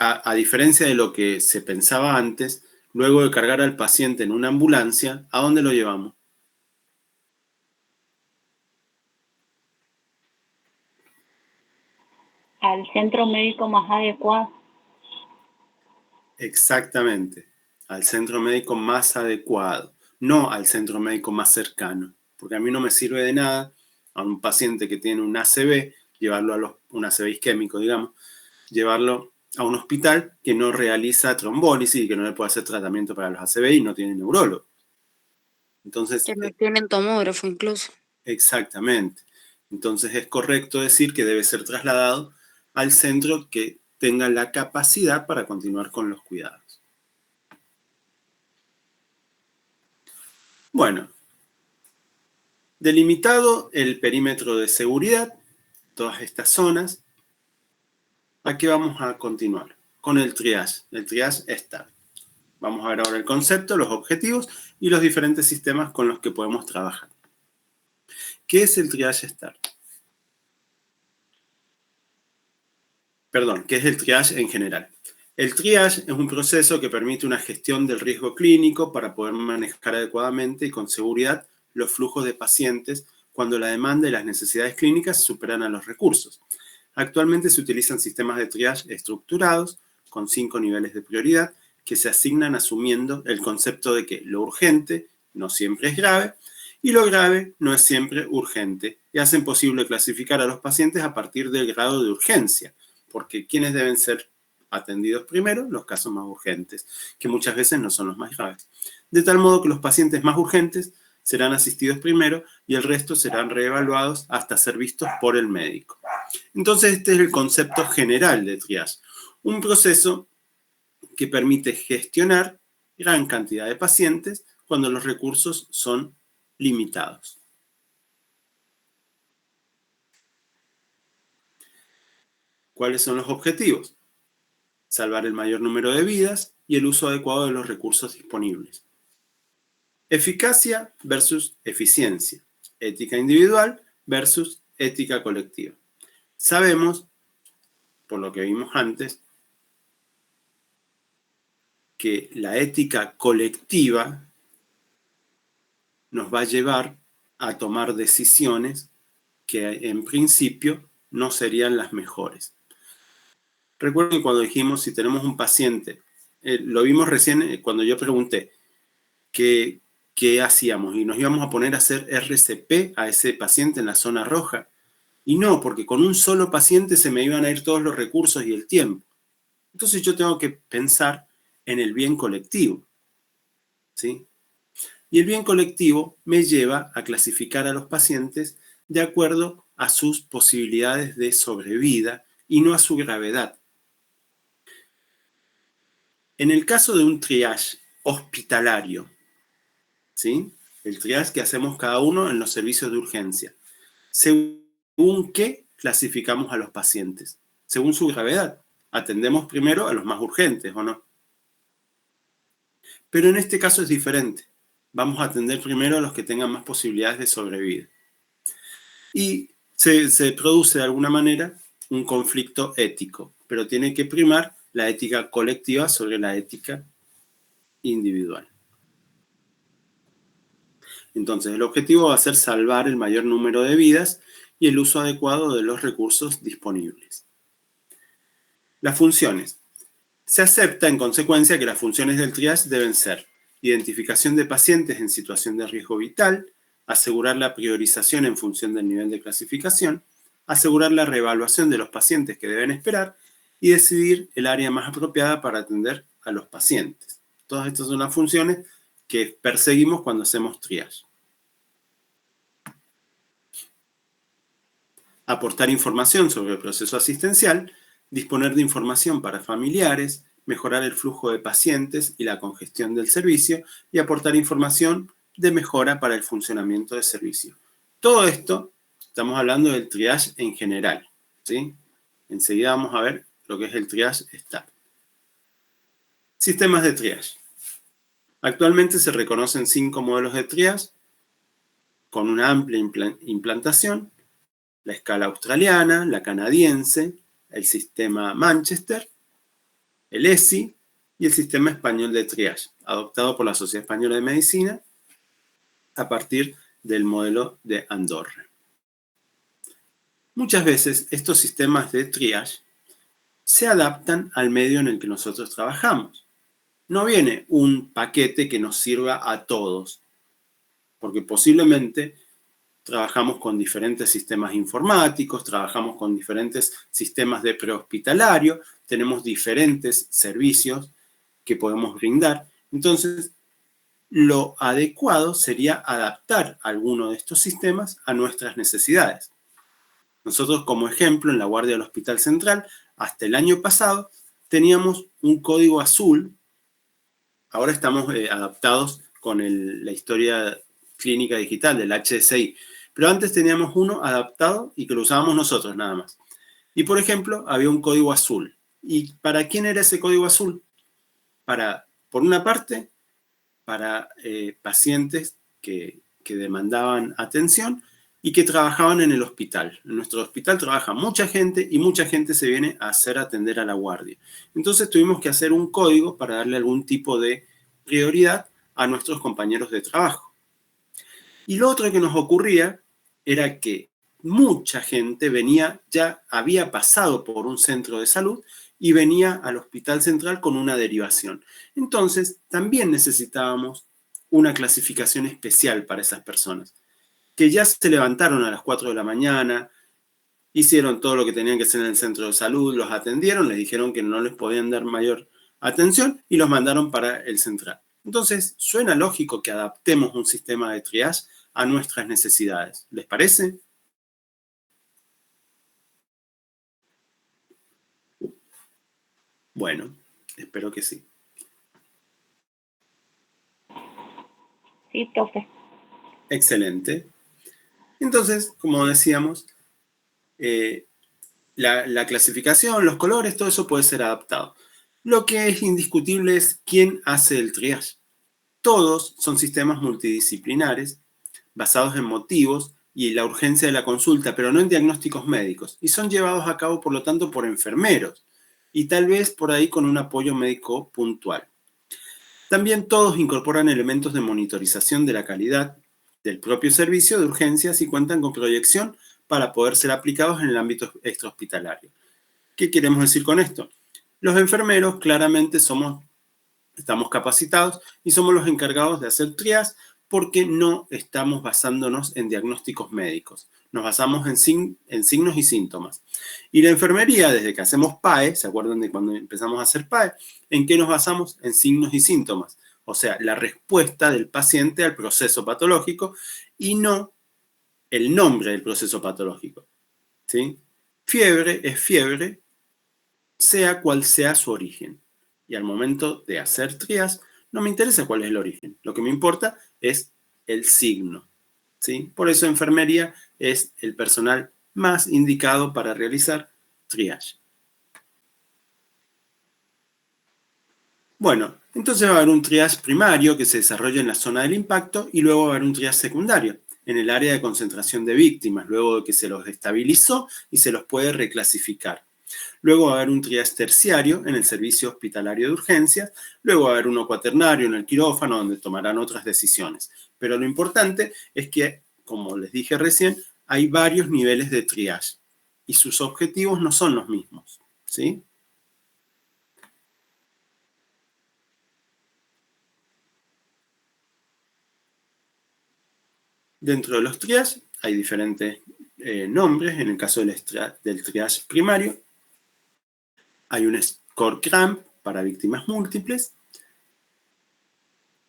a diferencia de lo que se pensaba antes, luego de cargar al paciente en una ambulancia, ¿a dónde lo llevamos? Al centro médico más adecuado. Exactamente. al centro médico más adecuado, no al centro médico más cercano, porque a mí no me sirve de nada a un paciente que tiene un ACV, llevarlo a un ACV isquémico, digamos, llevarlo a un hospital que no realiza trombólisis y que no le puede hacer tratamiento para los ACV y no tiene neurólogo. Entonces, Que no tienen tomógrafo incluso. exactamente. Entonces es correcto decir que debe ser trasladado al centro que tenga la capacidad para continuar con los cuidados. Bueno, delimitado el perímetro de seguridad, todas estas zonas, ¿a qué vamos a continuar? Con el triage STAR. Vamos a ver ahora el concepto, los objetivos y los diferentes sistemas con los que podemos trabajar. ¿Qué es el triage STAR? Perdón, ¿qué es el triage en general? El triage es un proceso que permite una gestión del riesgo clínico para poder manejar adecuadamente y con seguridad los flujos de pacientes cuando la demanda y las necesidades clínicas superan a los recursos. Actualmente se utilizan sistemas de triage estructurados con 5 niveles de prioridad que se asignan asumiendo el concepto de que lo urgente no siempre es grave y lo grave no es siempre urgente y hacen posible clasificar a los pacientes a partir del grado de urgencia, porque ¿quiénes deben ser atendidos primero? Los casos más urgentes, que muchas veces no son los más graves. De tal modo que los pacientes más urgentes serán asistidos primero y el resto serán reevaluados hasta ser vistos por el médico. Entonces, este es el concepto general de triage. Un proceso que permite gestionar gran cantidad de pacientes cuando los recursos son limitados. ¿Cuáles son los objetivos? Salvar el mayor número de vidas y el uso adecuado de los recursos disponibles. Eficacia versus eficiencia. Ética individual versus ética colectiva. Sabemos, por lo que vimos antes, que la ética colectiva nos va a llevar a tomar decisiones que en principio no serían las mejores. Recuerden cuando dijimos si tenemos un paciente, lo vimos recién cuando yo pregunté qué hacíamos y nos íbamos a poner a hacer RCP a ese paciente en la zona roja. Y no, porque con un solo paciente se me iban a ir todos los recursos y el tiempo. Entonces yo tengo que pensar en el bien colectivo, ¿sí? Y el bien colectivo me lleva a clasificar a los pacientes de acuerdo a sus posibilidades de sobrevida y no a su gravedad. En el caso de un triage hospitalario, ¿sí? El triage que hacemos cada uno en los servicios de urgencia, ¿según qué clasificamos a los pacientes? Según su gravedad. Atendemos primero a los más urgentes, ¿o no? Pero en este caso es diferente. Vamos a atender primero a los que tengan más posibilidades de sobrevivir. Y se produce de alguna manera un conflicto ético, pero tiene que primar la ética colectiva sobre la ética individual. Entonces, el objetivo va a ser salvar el mayor número de vidas y el uso adecuado de los recursos disponibles. Las funciones. Se acepta en consecuencia que las funciones del triage deben ser identificación de pacientes en situación de riesgo vital, asegurar la priorización en función del nivel de clasificación, asegurar la reevaluación de los pacientes que deben esperar y decidir el área más apropiada para atender a los pacientes. Todas estas son las funciones que perseguimos cuando hacemos triage. Aportar información sobre el proceso asistencial, disponer de información para familiares, mejorar el flujo de pacientes y la congestión del servicio y aportar información de mejora para el funcionamiento del servicio. Todo esto, estamos hablando del triage en general, ¿sí? Enseguida vamos a ver lo que es el triage STAR. Sistemas de triage. Actualmente se reconocen 5 modelos de triage con una amplia implantación: la escala australiana, la canadiense, el sistema Manchester, el ESI y el sistema español de triage, adoptado por la Sociedad Española de Medicina a partir del modelo de Andorra. Muchas veces estos sistemas de triage se adaptan al medio en el que nosotros trabajamos. no viene un paquete que nos sirva a todos, porque posiblemente trabajamos con diferentes sistemas informáticos, trabajamos con diferentes sistemas de prehospitalario, tenemos diferentes servicios que podemos brindar. Entonces, lo adecuado sería adaptar alguno de estos sistemas a nuestras necesidades. Nosotros, como ejemplo, en la guardia del Hospital Central, hasta el año pasado, teníamos un código azul. Ahora estamos adaptados con la historia clínica digital del HSI. Pero antes teníamos uno adaptado y que lo usábamos nosotros nada más. Y, por ejemplo, había un código azul. ¿Y para quién era ese código azul? Por una parte, para pacientes que demandaban atención y que trabajaban en el hospital. En nuestro hospital trabaja mucha gente y mucha gente se viene a atender a la guardia. Entonces tuvimos que hacer un código para darle algún tipo de prioridad a nuestros compañeros de trabajo. Y lo otro que nos ocurría era que mucha gente ya había pasado por un centro de salud y venía al Hospital Central con una derivación. Entonces, también necesitábamos una clasificación especial para esas personas, que ya se levantaron a las 4 de la mañana, hicieron todo lo que tenían que hacer en el centro de salud, los atendieron, les dijeron que no les podían dar mayor atención y los mandaron para el central. Entonces, suena lógico que adaptemos un sistema de triage a nuestras necesidades. ¿Les parece? Bueno, espero que sí. Sí, profe. Excelente. Entonces, como decíamos, la clasificación, los colores, todo eso puede ser adaptado. Lo que es indiscutible es quién hace el triage. Todos son sistemas multidisciplinares basados en motivos y la urgencia de la consulta, pero no en diagnósticos médicos. Y son llevados a cabo, por lo tanto, por enfermeros y tal vez por ahí con un apoyo médico puntual. También todos incorporan elementos de monitorización de la calidad del propio servicio de urgencias y cuentan con proyección para poder ser aplicados en el ámbito extrahospitalario. ¿Qué queremos decir con esto? Los enfermeros claramente estamos capacitados y somos los encargados de hacer triage porque no estamos basándonos en diagnósticos médicos. Nos basamos en signos y síntomas. Y la enfermería, desde que hacemos PAE, ¿se acuerdan de cuando empezamos a hacer PAE? ¿En qué nos basamos? En signos y síntomas. O sea, la respuesta del paciente al proceso patológico y no el nombre del proceso patológico. ¿Sí? Fiebre es fiebre, sea cual sea su origen. Y al momento de hacer triage, no me interesa cuál es el origen. Lo que me importa es el signo. ¿Sí? Por eso enfermería es el personal más indicado para realizar triage. Bueno, entonces va a haber un triage primario que se desarrolla en la zona del impacto y luego va a haber un triage secundario en el área de concentración de víctimas, luego de que se los estabilizó y se los puede reclasificar. Luego va a haber un triage terciario en el servicio hospitalario de urgencias, luego va a haber uno cuaternario en el quirófano donde tomarán otras decisiones. Pero lo importante es que, como les dije recién, hay varios niveles de triage y sus objetivos no son los mismos, ¿sí? Dentro de los triage hay diferentes nombres. En el caso del triage primario, hay un score CRAMP para víctimas múltiples,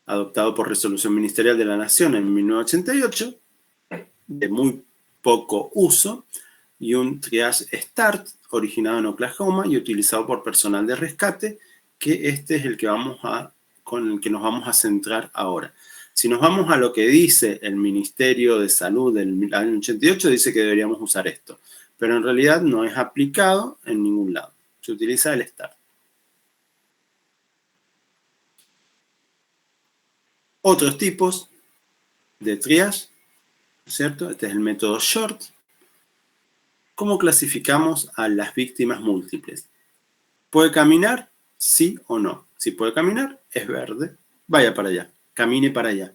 adoptado por resolución ministerial de la Nación en 1988, de muy poco uso, y un triage START, originado en Oklahoma y utilizado por personal de rescate, que este es el que con el que nos vamos a centrar ahora. Si nos vamos a lo que dice el Ministerio de Salud del año 88, dice que deberíamos usar esto, pero en realidad no es aplicado en ningún lado. Se utiliza el START. Otros tipos de triage, ¿cierto? Este es el método SHORT. ¿Cómo clasificamos a las víctimas múltiples? ¿Puede caminar? Sí o no. Si puede caminar, es verde. Vaya para allá. Camine para allá.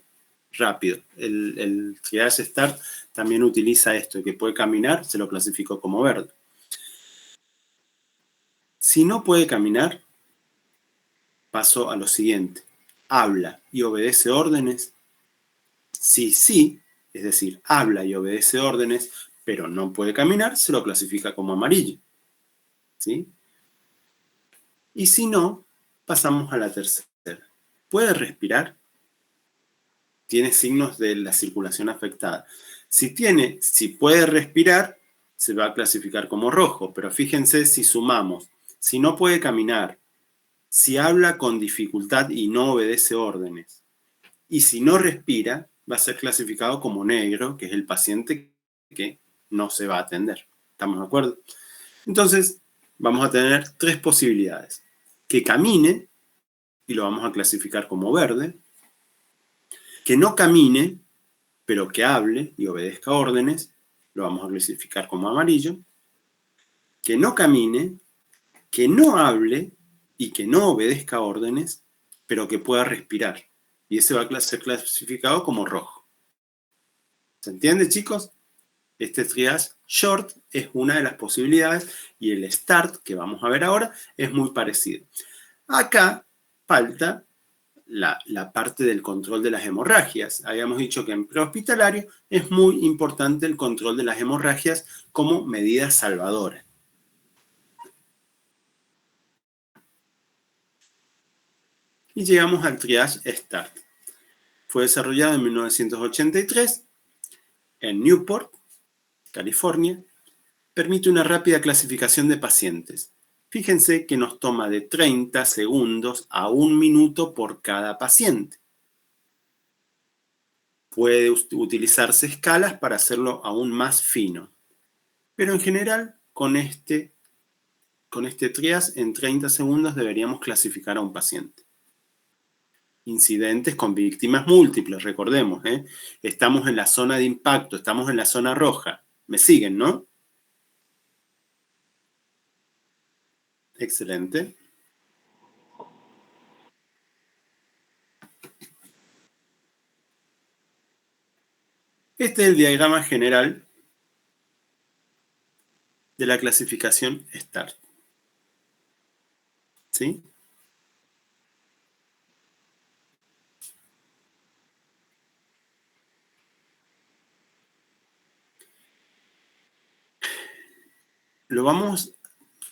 Rápido. El triage START también utiliza esto, que puede caminar, se lo clasificó como verde. Si no puede caminar, paso a lo siguiente. ¿Habla y obedece órdenes? Sí, es decir, habla y obedece órdenes, pero no puede caminar, se lo clasifica como amarillo. ¿Sí? Y si no, pasamos a la tercera. ¿Puede respirar? Tiene signos de la circulación afectada. Si puede respirar, se va a clasificar como rojo, pero fíjense si sumamos. Si no puede caminar, si habla con dificultad y no obedece órdenes, y si no respira, va a ser clasificado como negro, que es el paciente que no se va a atender. ¿Estamos de acuerdo? Entonces, vamos a tener 3 posibilidades. Que camine, y lo vamos a clasificar como verde. Que no camine, pero que hable y obedezca órdenes, lo vamos a clasificar como amarillo. Que no camine, que no hable y que no obedezca órdenes, pero que pueda respirar. Y ese va a ser clasificado como rojo. ¿Se entiende, chicos? Este triage short es una de las posibilidades y el start, que vamos a ver ahora, es muy parecido. Acá falta la parte del control de las hemorragias. Habíamos dicho que en prehospitalario es muy importante el control de las hemorragias como medida salvadora. Y llegamos al triage START. Fue desarrollado en 1983 en Newport, California. Permite una rápida clasificación de pacientes. Fíjense que nos toma de 30 segundos a 1 minuto por cada paciente. Puede utilizarse escalas para hacerlo aún más fino. Pero en general, con este triage, en 30 segundos deberíamos clasificar a un paciente. Incidentes con víctimas múltiples, recordemos, ¿eh? Estamos en la zona de impacto, estamos en la zona roja. ¿Me siguen, no? Excelente. Este es el diagrama general de la clasificación START. ¿Sí?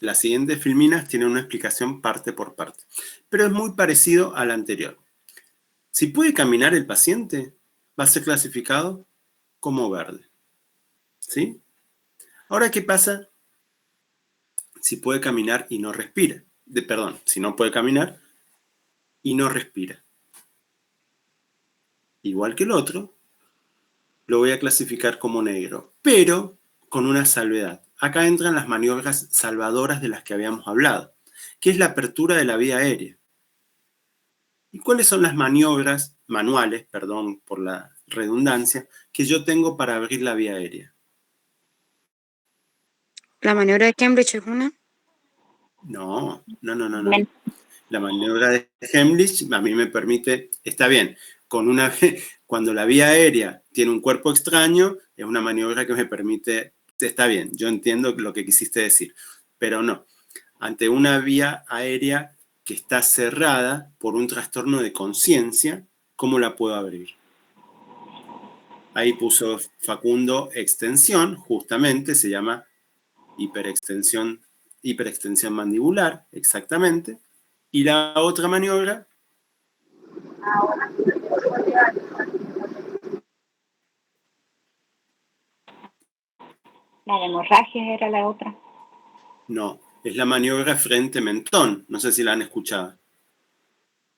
Las siguientes filminas tienen una explicación parte por parte, pero es muy parecido al anterior. Si puede caminar el paciente, va a ser clasificado como verde. ¿Sí? Ahora, ¿qué pasa si puede caminar y no respira? Si no puede caminar y no respira. Igual que el otro, lo voy a clasificar como negro, pero con una salvedad. Acá entran las maniobras salvadoras de las que habíamos hablado, que es la apertura de la vía aérea. ¿Y cuáles son las maniobras manuales, perdón por la redundancia, que yo tengo para abrir la vía aérea? ¿La maniobra de Cambridge es una? No. La maniobra de Heimlich a mí me permite, está bien, cuando la vía aérea tiene un cuerpo extraño, es una maniobra que me permite, está bien, yo entiendo lo que quisiste decir, pero no. Ante una vía aérea que está cerrada por un trastorno de conciencia, ¿cómo la puedo abrir? Ahí puso Facundo extensión, justamente, se llama hiperextensión mandibular, exactamente. Y la otra maniobra. La de hemorragia era la otra. No, es la maniobra frente-mentón. No sé si la han escuchado.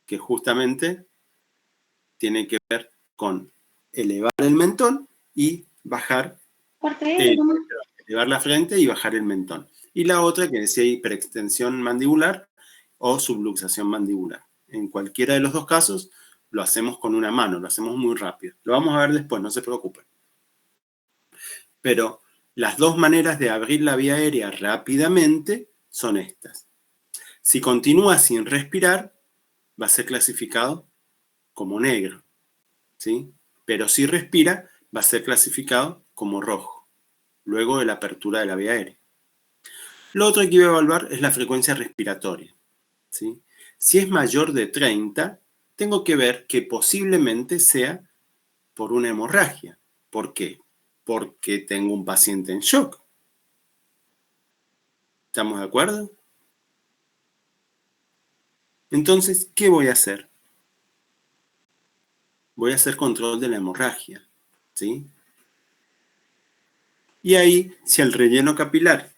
Que justamente tiene que ver con elevar el mentón y bajar. Elevar la frente y bajar el mentón. Y la otra que decía hiperextensión mandibular o subluxación mandibular. En cualquiera de los dos casos lo hacemos con una mano, lo hacemos muy rápido. Lo vamos a ver después, no se preocupen. Pero las dos maneras de abrir la vía aérea rápidamente son estas. Si continúa sin respirar, va a ser clasificado como negro, ¿sí? Pero si respira, va a ser clasificado como rojo, luego de la apertura de la vía aérea. Lo otro que iba a evaluar es la frecuencia respiratoria, ¿sí? Si es mayor de 30, tengo que ver que posiblemente sea por una hemorragia. ¿Por qué? Porque tengo un paciente en shock. ¿Estamos de acuerdo? Entonces, ¿qué voy a hacer? Voy a hacer control de la hemorragia, ¿sí? Y ahí, si el relleno capilar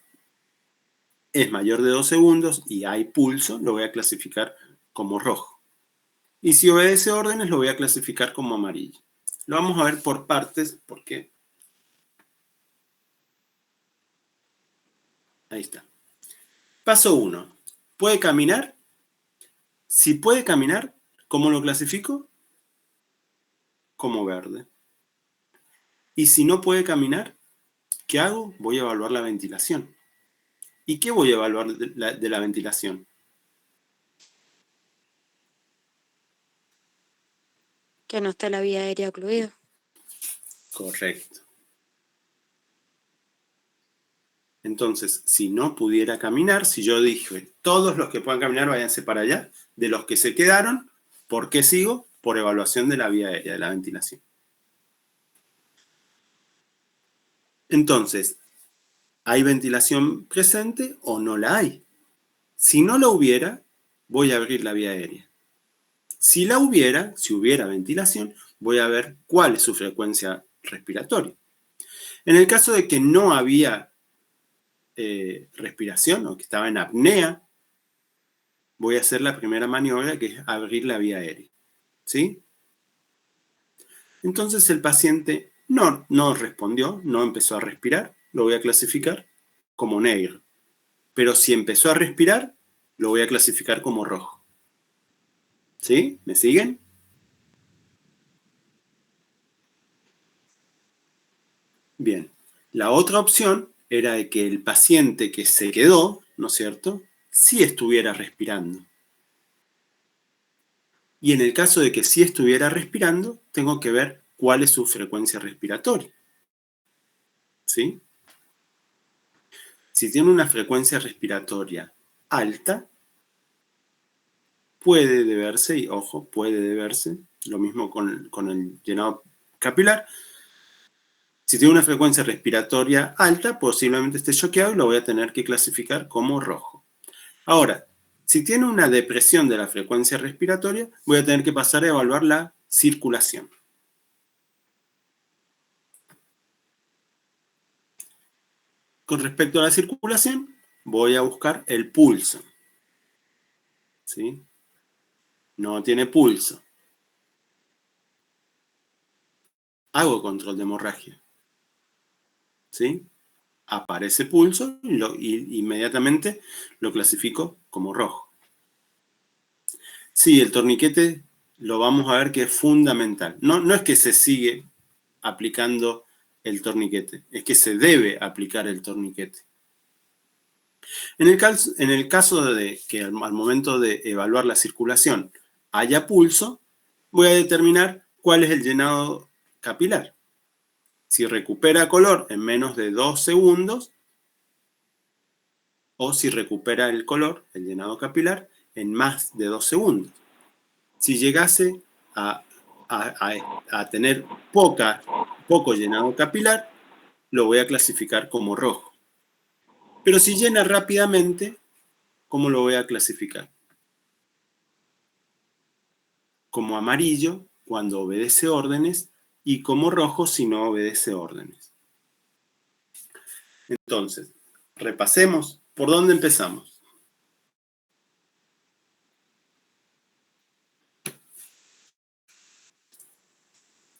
es mayor de 2 segundos y hay pulso, lo voy a clasificar como rojo. Y si obedece órdenes, lo voy a clasificar como amarillo. Lo vamos a ver por partes, porque ahí está. Paso 1. ¿Puede caminar? Si puede caminar, ¿cómo lo clasifico? Como verde. Y si no puede caminar, ¿qué hago? Voy a evaluar la ventilación. ¿Y qué voy a evaluar de la ventilación? Que no esté la vía aérea ocluida. Correcto. Entonces, si no pudiera caminar, si yo dije, todos los que puedan caminar váyanse para allá, de los que se quedaron, ¿por qué sigo? Por evaluación de la vía aérea, de la ventilación. Entonces, ¿hay ventilación presente o no la hay? Si no la hubiera, voy a abrir la vía aérea. Si la hubiera, si hubiera ventilación, voy a ver cuál es su frecuencia respiratoria. En el caso de que no había respiración o que estaba en apnea, voy a hacer la primera maniobra, que es abrir la vía aérea. ¿Sí? Entonces el paciente no respondió, no empezó a respirar, lo voy a clasificar como negro. Pero si empezó a respirar, lo voy a clasificar como rojo. ¿Sí? ¿Me siguen? Bien. La otra opción era de que el paciente que se quedó, ¿no es cierto?, sí estuviera respirando. Y en el caso de que sí estuviera respirando, tengo que ver cuál es su frecuencia respiratoria. ¿Sí? Si tiene una frecuencia respiratoria alta, puede deberse, y ojo, puede deberse, lo mismo con el llenado capilar. Si tiene una frecuencia respiratoria alta, posiblemente esté choqueado y lo voy a tener que clasificar como rojo. Ahora, si tiene una depresión de la frecuencia respiratoria, voy a tener que pasar a evaluar la circulación. Con respecto a la circulación, voy a buscar el pulso. ¿Sí? No tiene pulso. Hago control de hemorragia. ¿Sí? Aparece pulso y inmediatamente lo clasifico como rojo. Sí, el torniquete lo vamos a ver que es fundamental. No es que se sigue aplicando el torniquete, es que se debe aplicar el torniquete. En el caso de que al momento de evaluar la circulación haya pulso, voy a determinar cuál es el llenado capilar. Si recupera color en menos de 2 segundos o si recupera el color, el llenado capilar, en más de 2 segundos. Si llegase a tener poco llenado capilar, lo voy a clasificar como rojo. Pero si llena rápidamente, ¿cómo lo voy a clasificar? Como amarillo cuando obedece órdenes y como rojo si no obedece órdenes. Entonces, repasemos. ¿Por dónde empezamos?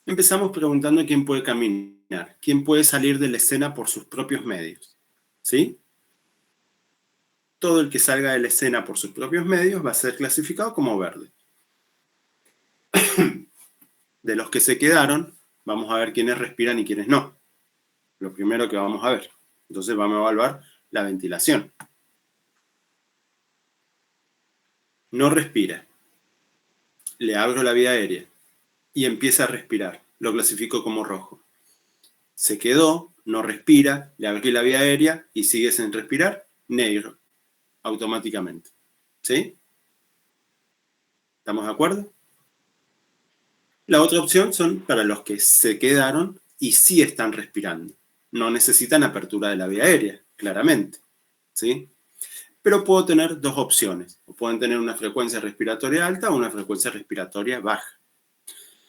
Empezamos preguntando quién puede caminar, quién puede salir de la escena por sus propios medios. ¿Sí? Todo el que salga de la escena por sus propios medios va a ser clasificado como verde. De los que se quedaron, vamos a ver quiénes respiran y quiénes no. Lo primero que vamos a ver. Entonces vamos a evaluar la ventilación. No respira. Le abro la vía aérea y empieza a respirar. Lo clasifico como rojo. Se quedó, no respira, le abrí la vía aérea y sigue sin respirar, negro, automáticamente. ¿Sí? ¿Estamos de acuerdo? La otra opción son para los que se quedaron y sí están respirando. No necesitan apertura de la vía aérea, claramente, ¿sí? Pero puedo tener dos opciones. O pueden tener una frecuencia respiratoria alta o una frecuencia respiratoria baja.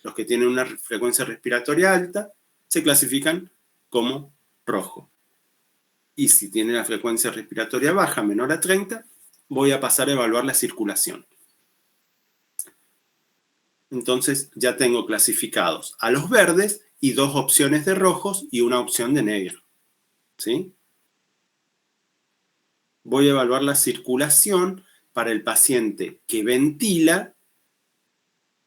Los que tienen una frecuencia respiratoria alta se clasifican como rojo. Y si tienen la frecuencia respiratoria baja, menor a 30, voy a pasar a evaluar la circulación. Entonces ya tengo clasificados a los verdes y dos opciones de rojos y una opción de negro. ¿Sí? Voy a evaluar la circulación para el paciente que ventila.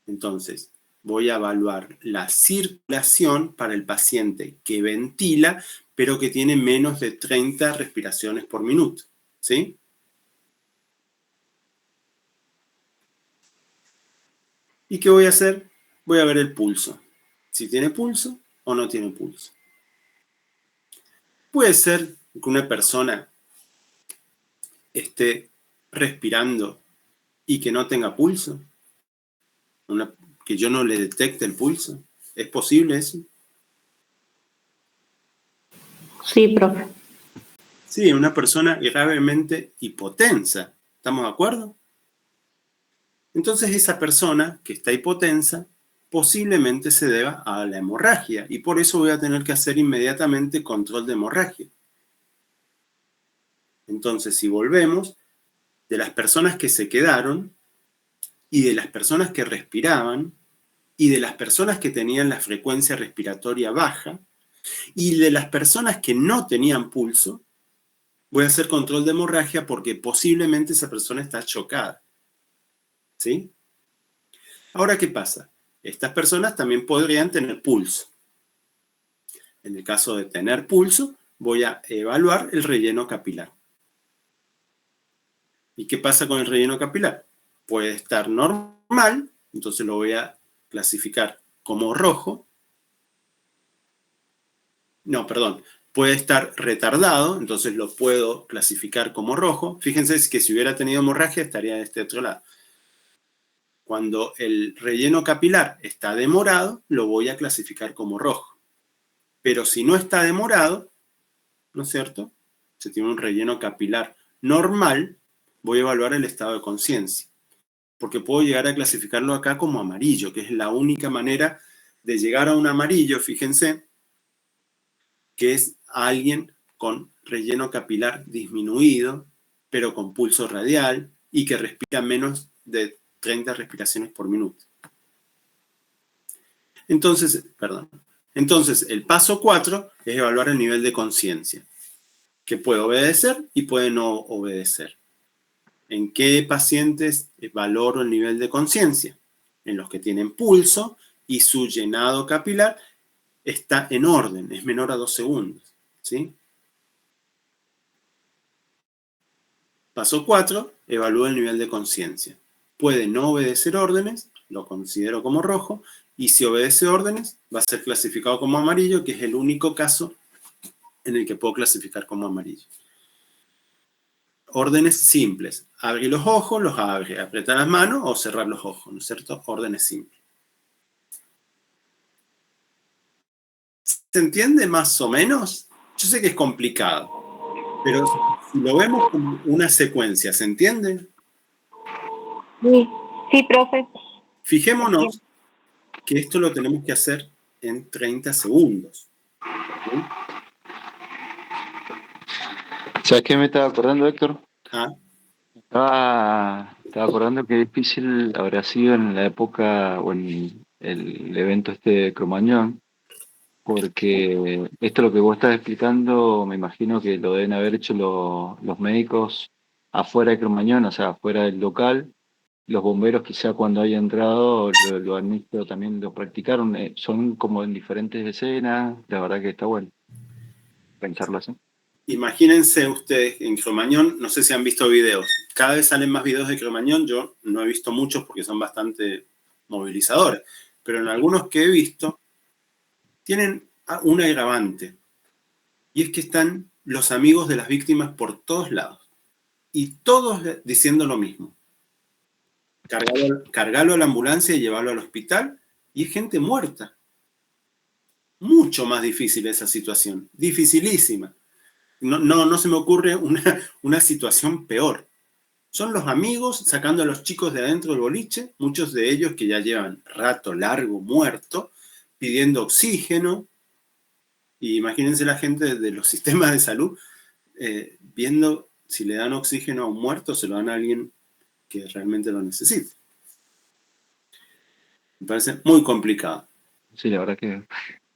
Entonces, voy a evaluar la circulación para el paciente que ventila, pero que tiene menos de 30 respiraciones por minuto. ¿Sí? ¿Y qué voy a hacer? Voy a ver el pulso. Si tiene pulso o no tiene pulso. Puede ser que una persona esté respirando y que no tenga pulso. Que yo no le detecte el pulso. ¿Es posible eso? Sí, profe. Sí, una persona gravemente hipotensa. ¿Estamos de acuerdo? Entonces esa persona que está hipotensa posiblemente se deba a la hemorragia y por eso voy a tener que hacer inmediatamente control de hemorragia. Entonces, si volvemos, de las personas que se quedaron y de las personas que respiraban y de las personas que tenían la frecuencia respiratoria baja y de las personas que no tenían pulso, voy a hacer control de hemorragia porque posiblemente esa persona está chocada. ¿Sí? Ahora, ¿qué pasa? Estas personas también podrían tener pulso. En el caso de tener pulso, voy a evaluar el relleno capilar. ¿Y qué pasa con el relleno capilar? Puede estar normal, entonces lo voy a clasificar como rojo. No, perdón. Puede estar retardado, entonces lo puedo clasificar como rojo. Fíjense que si hubiera tenido hemorragia estaría de este otro lado. Cuando el relleno capilar está demorado, lo voy a clasificar como rojo. Pero si no está demorado, ¿no es cierto? Si tiene un relleno capilar normal, voy a evaluar el estado de conciencia. Porque puedo llegar a clasificarlo acá como amarillo, que es la única manera de llegar a un amarillo, fíjense, que es alguien con relleno capilar disminuido, pero con pulso radial y que respira menos de 30 respiraciones por minuto. Entonces, el paso 4 es evaluar el nivel de conciencia, que puede obedecer y puede no obedecer. ¿En qué pacientes valoro el nivel de conciencia? En los que tienen pulso y su llenado capilar está en orden, es menor a 2 segundos. ¿Sí? Paso 4, evalúo el nivel de conciencia. Puede no obedecer órdenes, lo considero como rojo, y si obedece órdenes, va a ser clasificado como amarillo, que es el único caso en el que puedo clasificar como amarillo. Órdenes simples. Abre los ojos, los abre. Apretar las manos o cerrar los ojos, ¿no es cierto? Órdenes simples. ¿Se entiende más o menos? Yo sé que es complicado, pero si lo vemos como una secuencia, ¿se entiende? Sí, profe. Fijémonos que esto lo tenemos que hacer en 30 segundos. ¿Sí? ¿Sabes qué me estaba acordando, Héctor? Ah, Estaba acordando que difícil habrá sido en la época o en el evento este de Cromañón, porque esto lo que vos estás explicando, me imagino que lo deben haber hecho los médicos afuera de Cromañón, o sea, afuera del local. Los bomberos quizá cuando haya entrado lo han visto, también lo practicaron. Son como en diferentes escenas, la verdad que está bueno pensarlo así. imagínense ustedes en Cromañón, no sé si han visto videos. Cada vez salen más videos de Cromañón. Yo no he visto muchos porque son bastante movilizadores. Pero en algunos que he visto, tienen un agravante. Y es que están los amigos de las víctimas por todos lados. Y todos diciendo lo mismo. cargarlo a la ambulancia y llevarlo al hospital, y es gente muerta. Mucho más difícil esa situación, dificilísima. No se me ocurre una situación peor. Son los amigos sacando a los chicos de adentro del boliche, muchos de ellos que ya llevan rato largo muerto, pidiendo oxígeno. Y imagínense la gente de los sistemas de salud viendo si le dan oxígeno a un muerto, se lo dan a alguien que realmente lo necesita. Me parece muy complicado. Sí, la verdad que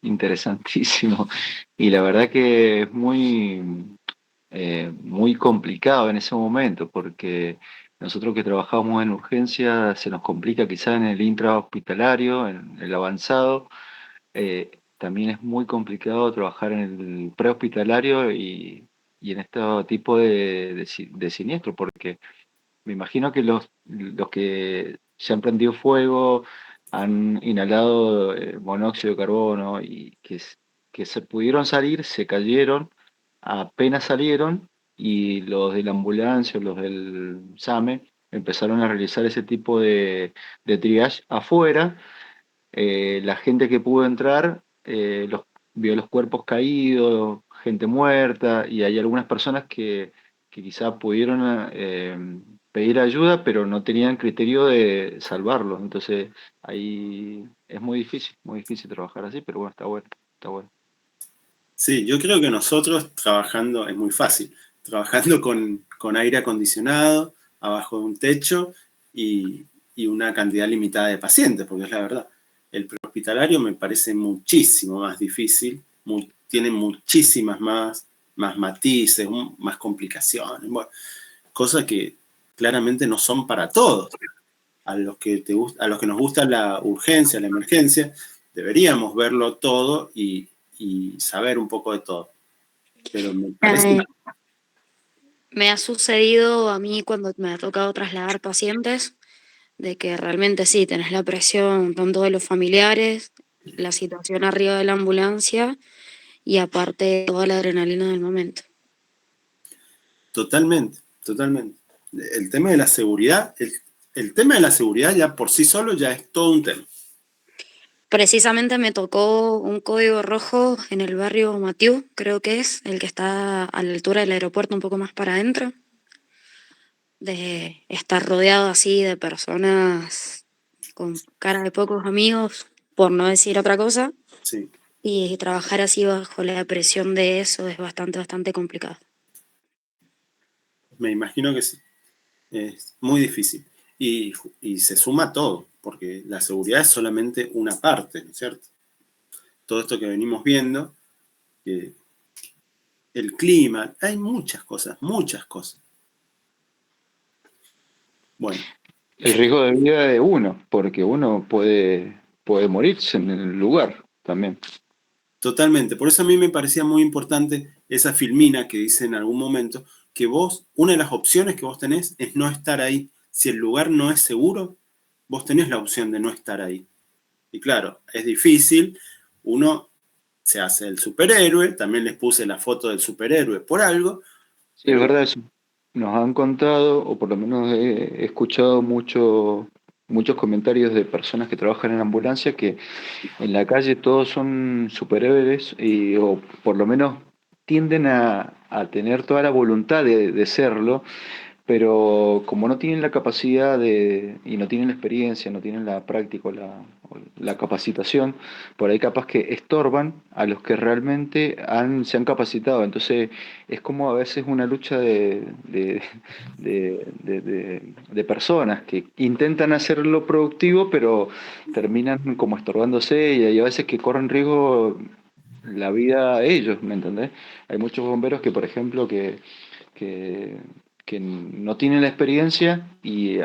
interesantísimo. Y la verdad que es muy complicado en ese momento, porque nosotros que trabajamos en urgencia se nos complica quizá en el intrahospitalario, en el avanzado. También es muy complicado trabajar en el prehospitalario y en este tipo de siniestro, porque me imagino que los que se han prendido fuego, han inhalado monóxido de carbono y que se pudieron salir, se cayeron, apenas salieron y los de la ambulancia, los del SAME, empezaron a realizar ese tipo de triage afuera. La gente que pudo entrar vio los cuerpos caídos, gente muerta, y hay algunas personas que quizá pudieron pedir ayuda, pero no tenían criterio de salvarlos. Entonces ahí es muy difícil trabajar así, pero bueno, está bueno, está bueno. Sí, yo creo que nosotros trabajando es muy fácil. Trabajando con aire acondicionado, abajo de un techo y una cantidad limitada de pacientes, porque es la verdad. El prehospitalario me parece muchísimo más difícil, tiene muchísimas más matices, más complicaciones, bueno, cosas que claramente no son para todos. A los que nos gusta la urgencia, la emergencia, deberíamos verlo todo y saber un poco de todo. Pero me parece... Me ha sucedido a mí cuando me ha tocado trasladar pacientes, de que realmente sí, tenés la presión tanto de los familiares, la situación arriba de la ambulancia y aparte toda la adrenalina del momento. Totalmente, totalmente. El tema de la seguridad, el tema de la seguridad ya por sí solo ya es todo un tema. Precisamente me tocó un código rojo en el barrio Matiu, creo que es, el que está a la altura del aeropuerto, un poco más para adentro, de estar rodeado así de personas con cara de pocos amigos, por no decir otra cosa, Sí. y trabajar así bajo la presión de eso es bastante complicado. Me imagino que sí. Es muy difícil. Y se suma todo, porque la seguridad es solamente una parte, ¿no es cierto? Todo esto que venimos viendo, el clima, hay muchas cosas, muchas cosas. Bueno. El riesgo de vida de uno, porque uno puede morirse en el lugar también. Totalmente. Por eso a mí me parecía muy importante esa filmina que dice en algún momento que una de las opciones que vos tenés es no estar ahí. Si el lugar no es seguro, vos tenés la opción de no estar ahí. Y claro, es difícil. Uno se hace el superhéroe. También les puse la foto del superhéroe por algo. Sí, es verdad eso. Nos han contado, o por lo menos he escuchado muchos comentarios de personas que trabajan en ambulancia que en la calle todos son superhéroes o por lo menos tienden a tener toda la voluntad de serlo, pero como no tienen la capacidad y no tienen la experiencia, no tienen la práctica o la capacitación, por ahí capaz que estorban a los que realmente se han capacitado. Entonces es como a veces una lucha de personas que intentan hacerlo productivo, pero terminan como estorbándose y hay a veces que corren riesgo la vida ellos, ¿me entendés? Hay muchos bomberos que, por ejemplo, que no tienen la experiencia y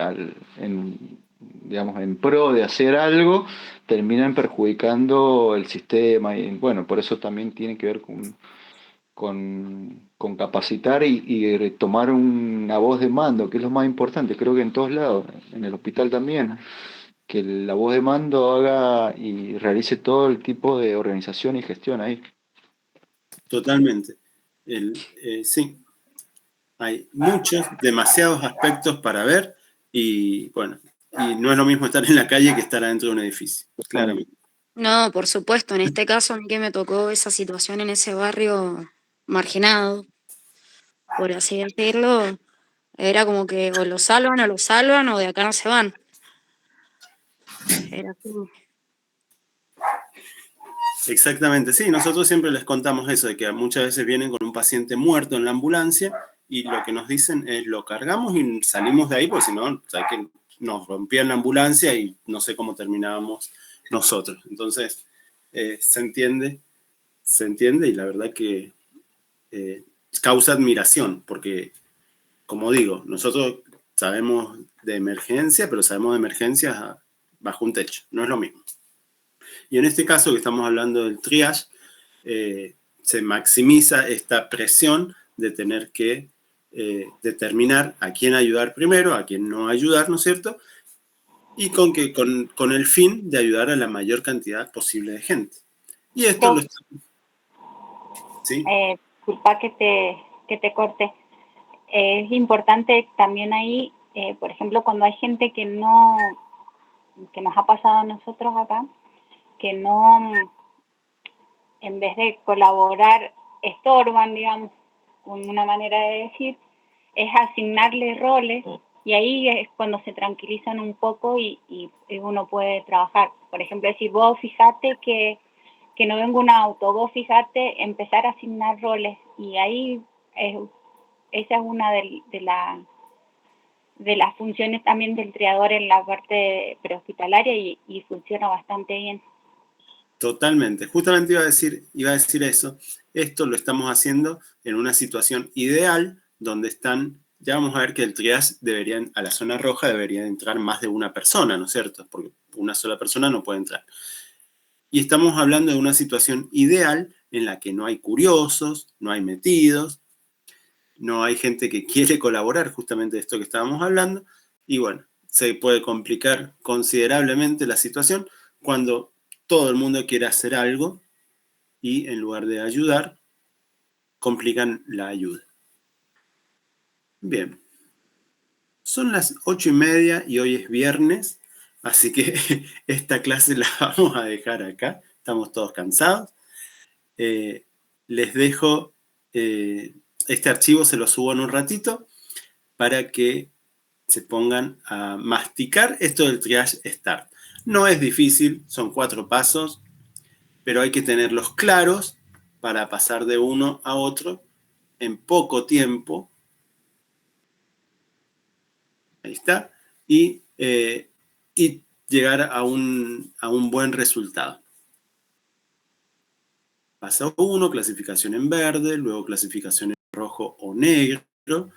digamos, en pro de hacer algo, terminan perjudicando el sistema. Y bueno, por eso también tiene que ver con capacitar y tomar una voz de mando, que es lo más importante, creo que en todos lados, en el hospital también, que la voz de mando haga y realice todo el tipo de organización y gestión ahí. Totalmente. Sí. Hay demasiados aspectos para ver y bueno, Y no es lo mismo estar en la calle que estar adentro de un edificio, claramente. No, por supuesto, en este caso a mí que me tocó esa situación en ese barrio marginado, por así decirlo, era como que o lo salvan o de acá no se van. Era así. Exactamente, sí, nosotros siempre les contamos eso, de que muchas veces vienen con un paciente muerto en la ambulancia y lo que nos dicen es lo cargamos y salimos de ahí, porque si no, sabes que nos rompían la ambulancia y no sé cómo terminábamos nosotros. Entonces, se entiende y la verdad que causa admiración, porque, como digo, nosotros sabemos de emergencia, pero sabemos de emergencias bajo un techo, no es lo mismo. Y en este caso que estamos hablando del triage, se maximiza esta presión de tener que determinar a quién ayudar primero, a quién no ayudar, ¿no es cierto? Y con el fin de ayudar a la mayor cantidad posible de gente. Y esto lo... ¿Sí? Disculpa que te corte. Es importante también ahí, por ejemplo, cuando hay gente que nos ha pasado a nosotros acá, que no, en vez de colaborar, estorban, digamos, una manera de decir, es asignarle roles, y ahí es cuando se tranquilizan un poco y uno puede trabajar. Por ejemplo, decir, vos fíjate que no venga un auto, vos fíjate, empezar a asignar roles, y ahí esa es una de las funciones también del triador en la parte prehospitalaria y funciona bastante bien. Totalmente. Justamente iba a decir eso. Esto lo estamos haciendo en una situación ideal donde están, ya vamos a ver que el triage a la zona roja debería entrar más de una persona, ¿no es cierto? Porque una sola persona no puede entrar. Y estamos hablando de una situación ideal en la que no hay curiosos, no hay metidos, no hay gente que quiere colaborar, justamente de esto que estábamos hablando. Y bueno, se puede complicar considerablemente la situación cuando todo el mundo quiere hacer algo y en lugar de ayudar, complican la ayuda. Bien. Son las 8:30 y hoy es viernes, así que esta clase la vamos a dejar acá. Estamos todos cansados. Les dejo este archivo, se lo subo en un ratito para que se pongan a masticar esto del triage START. No es difícil, son 4 pasos, pero hay que tenerlos claros para pasar de uno a otro en poco tiempo. Ahí está. Y llegar a un buen resultado. Paso 1, clasificación en verde, luego clasificación en rojo o negro,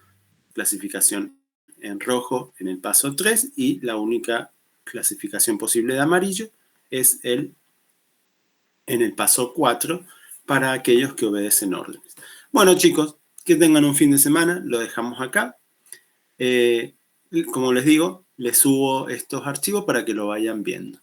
clasificación en rojo en el paso 3 y la única clasificación posible de amarillo es en el paso 4 para aquellos que obedecen órdenes. Bueno, chicos, que tengan un fin de semana, lo dejamos acá. Como les digo, les subo estos archivos para que lo vayan viendo.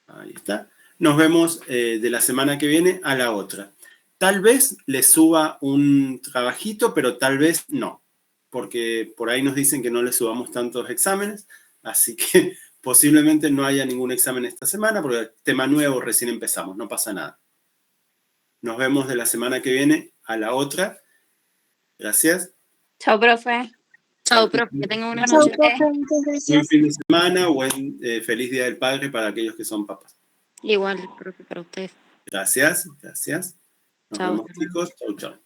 Ahí está. Nos vemos de la semana que viene a la otra. Tal vez les suba un trabajito, pero tal vez no. Porque por ahí nos dicen que no les subamos tantos exámenes. Así que posiblemente no haya ningún examen esta semana, porque el tema nuevo recién empezamos. No pasa nada. Nos vemos de la semana que viene a la otra. Gracias. Chao, profe. Chao, profe, que tengan una Chao, noche. profe, muchas gracias. Buen fin de semana, feliz Día del Padre para aquellos que son papás. Igual, profe, para ustedes. Gracias, gracias. Nos Chao. vemos, chicos. Chau, chau.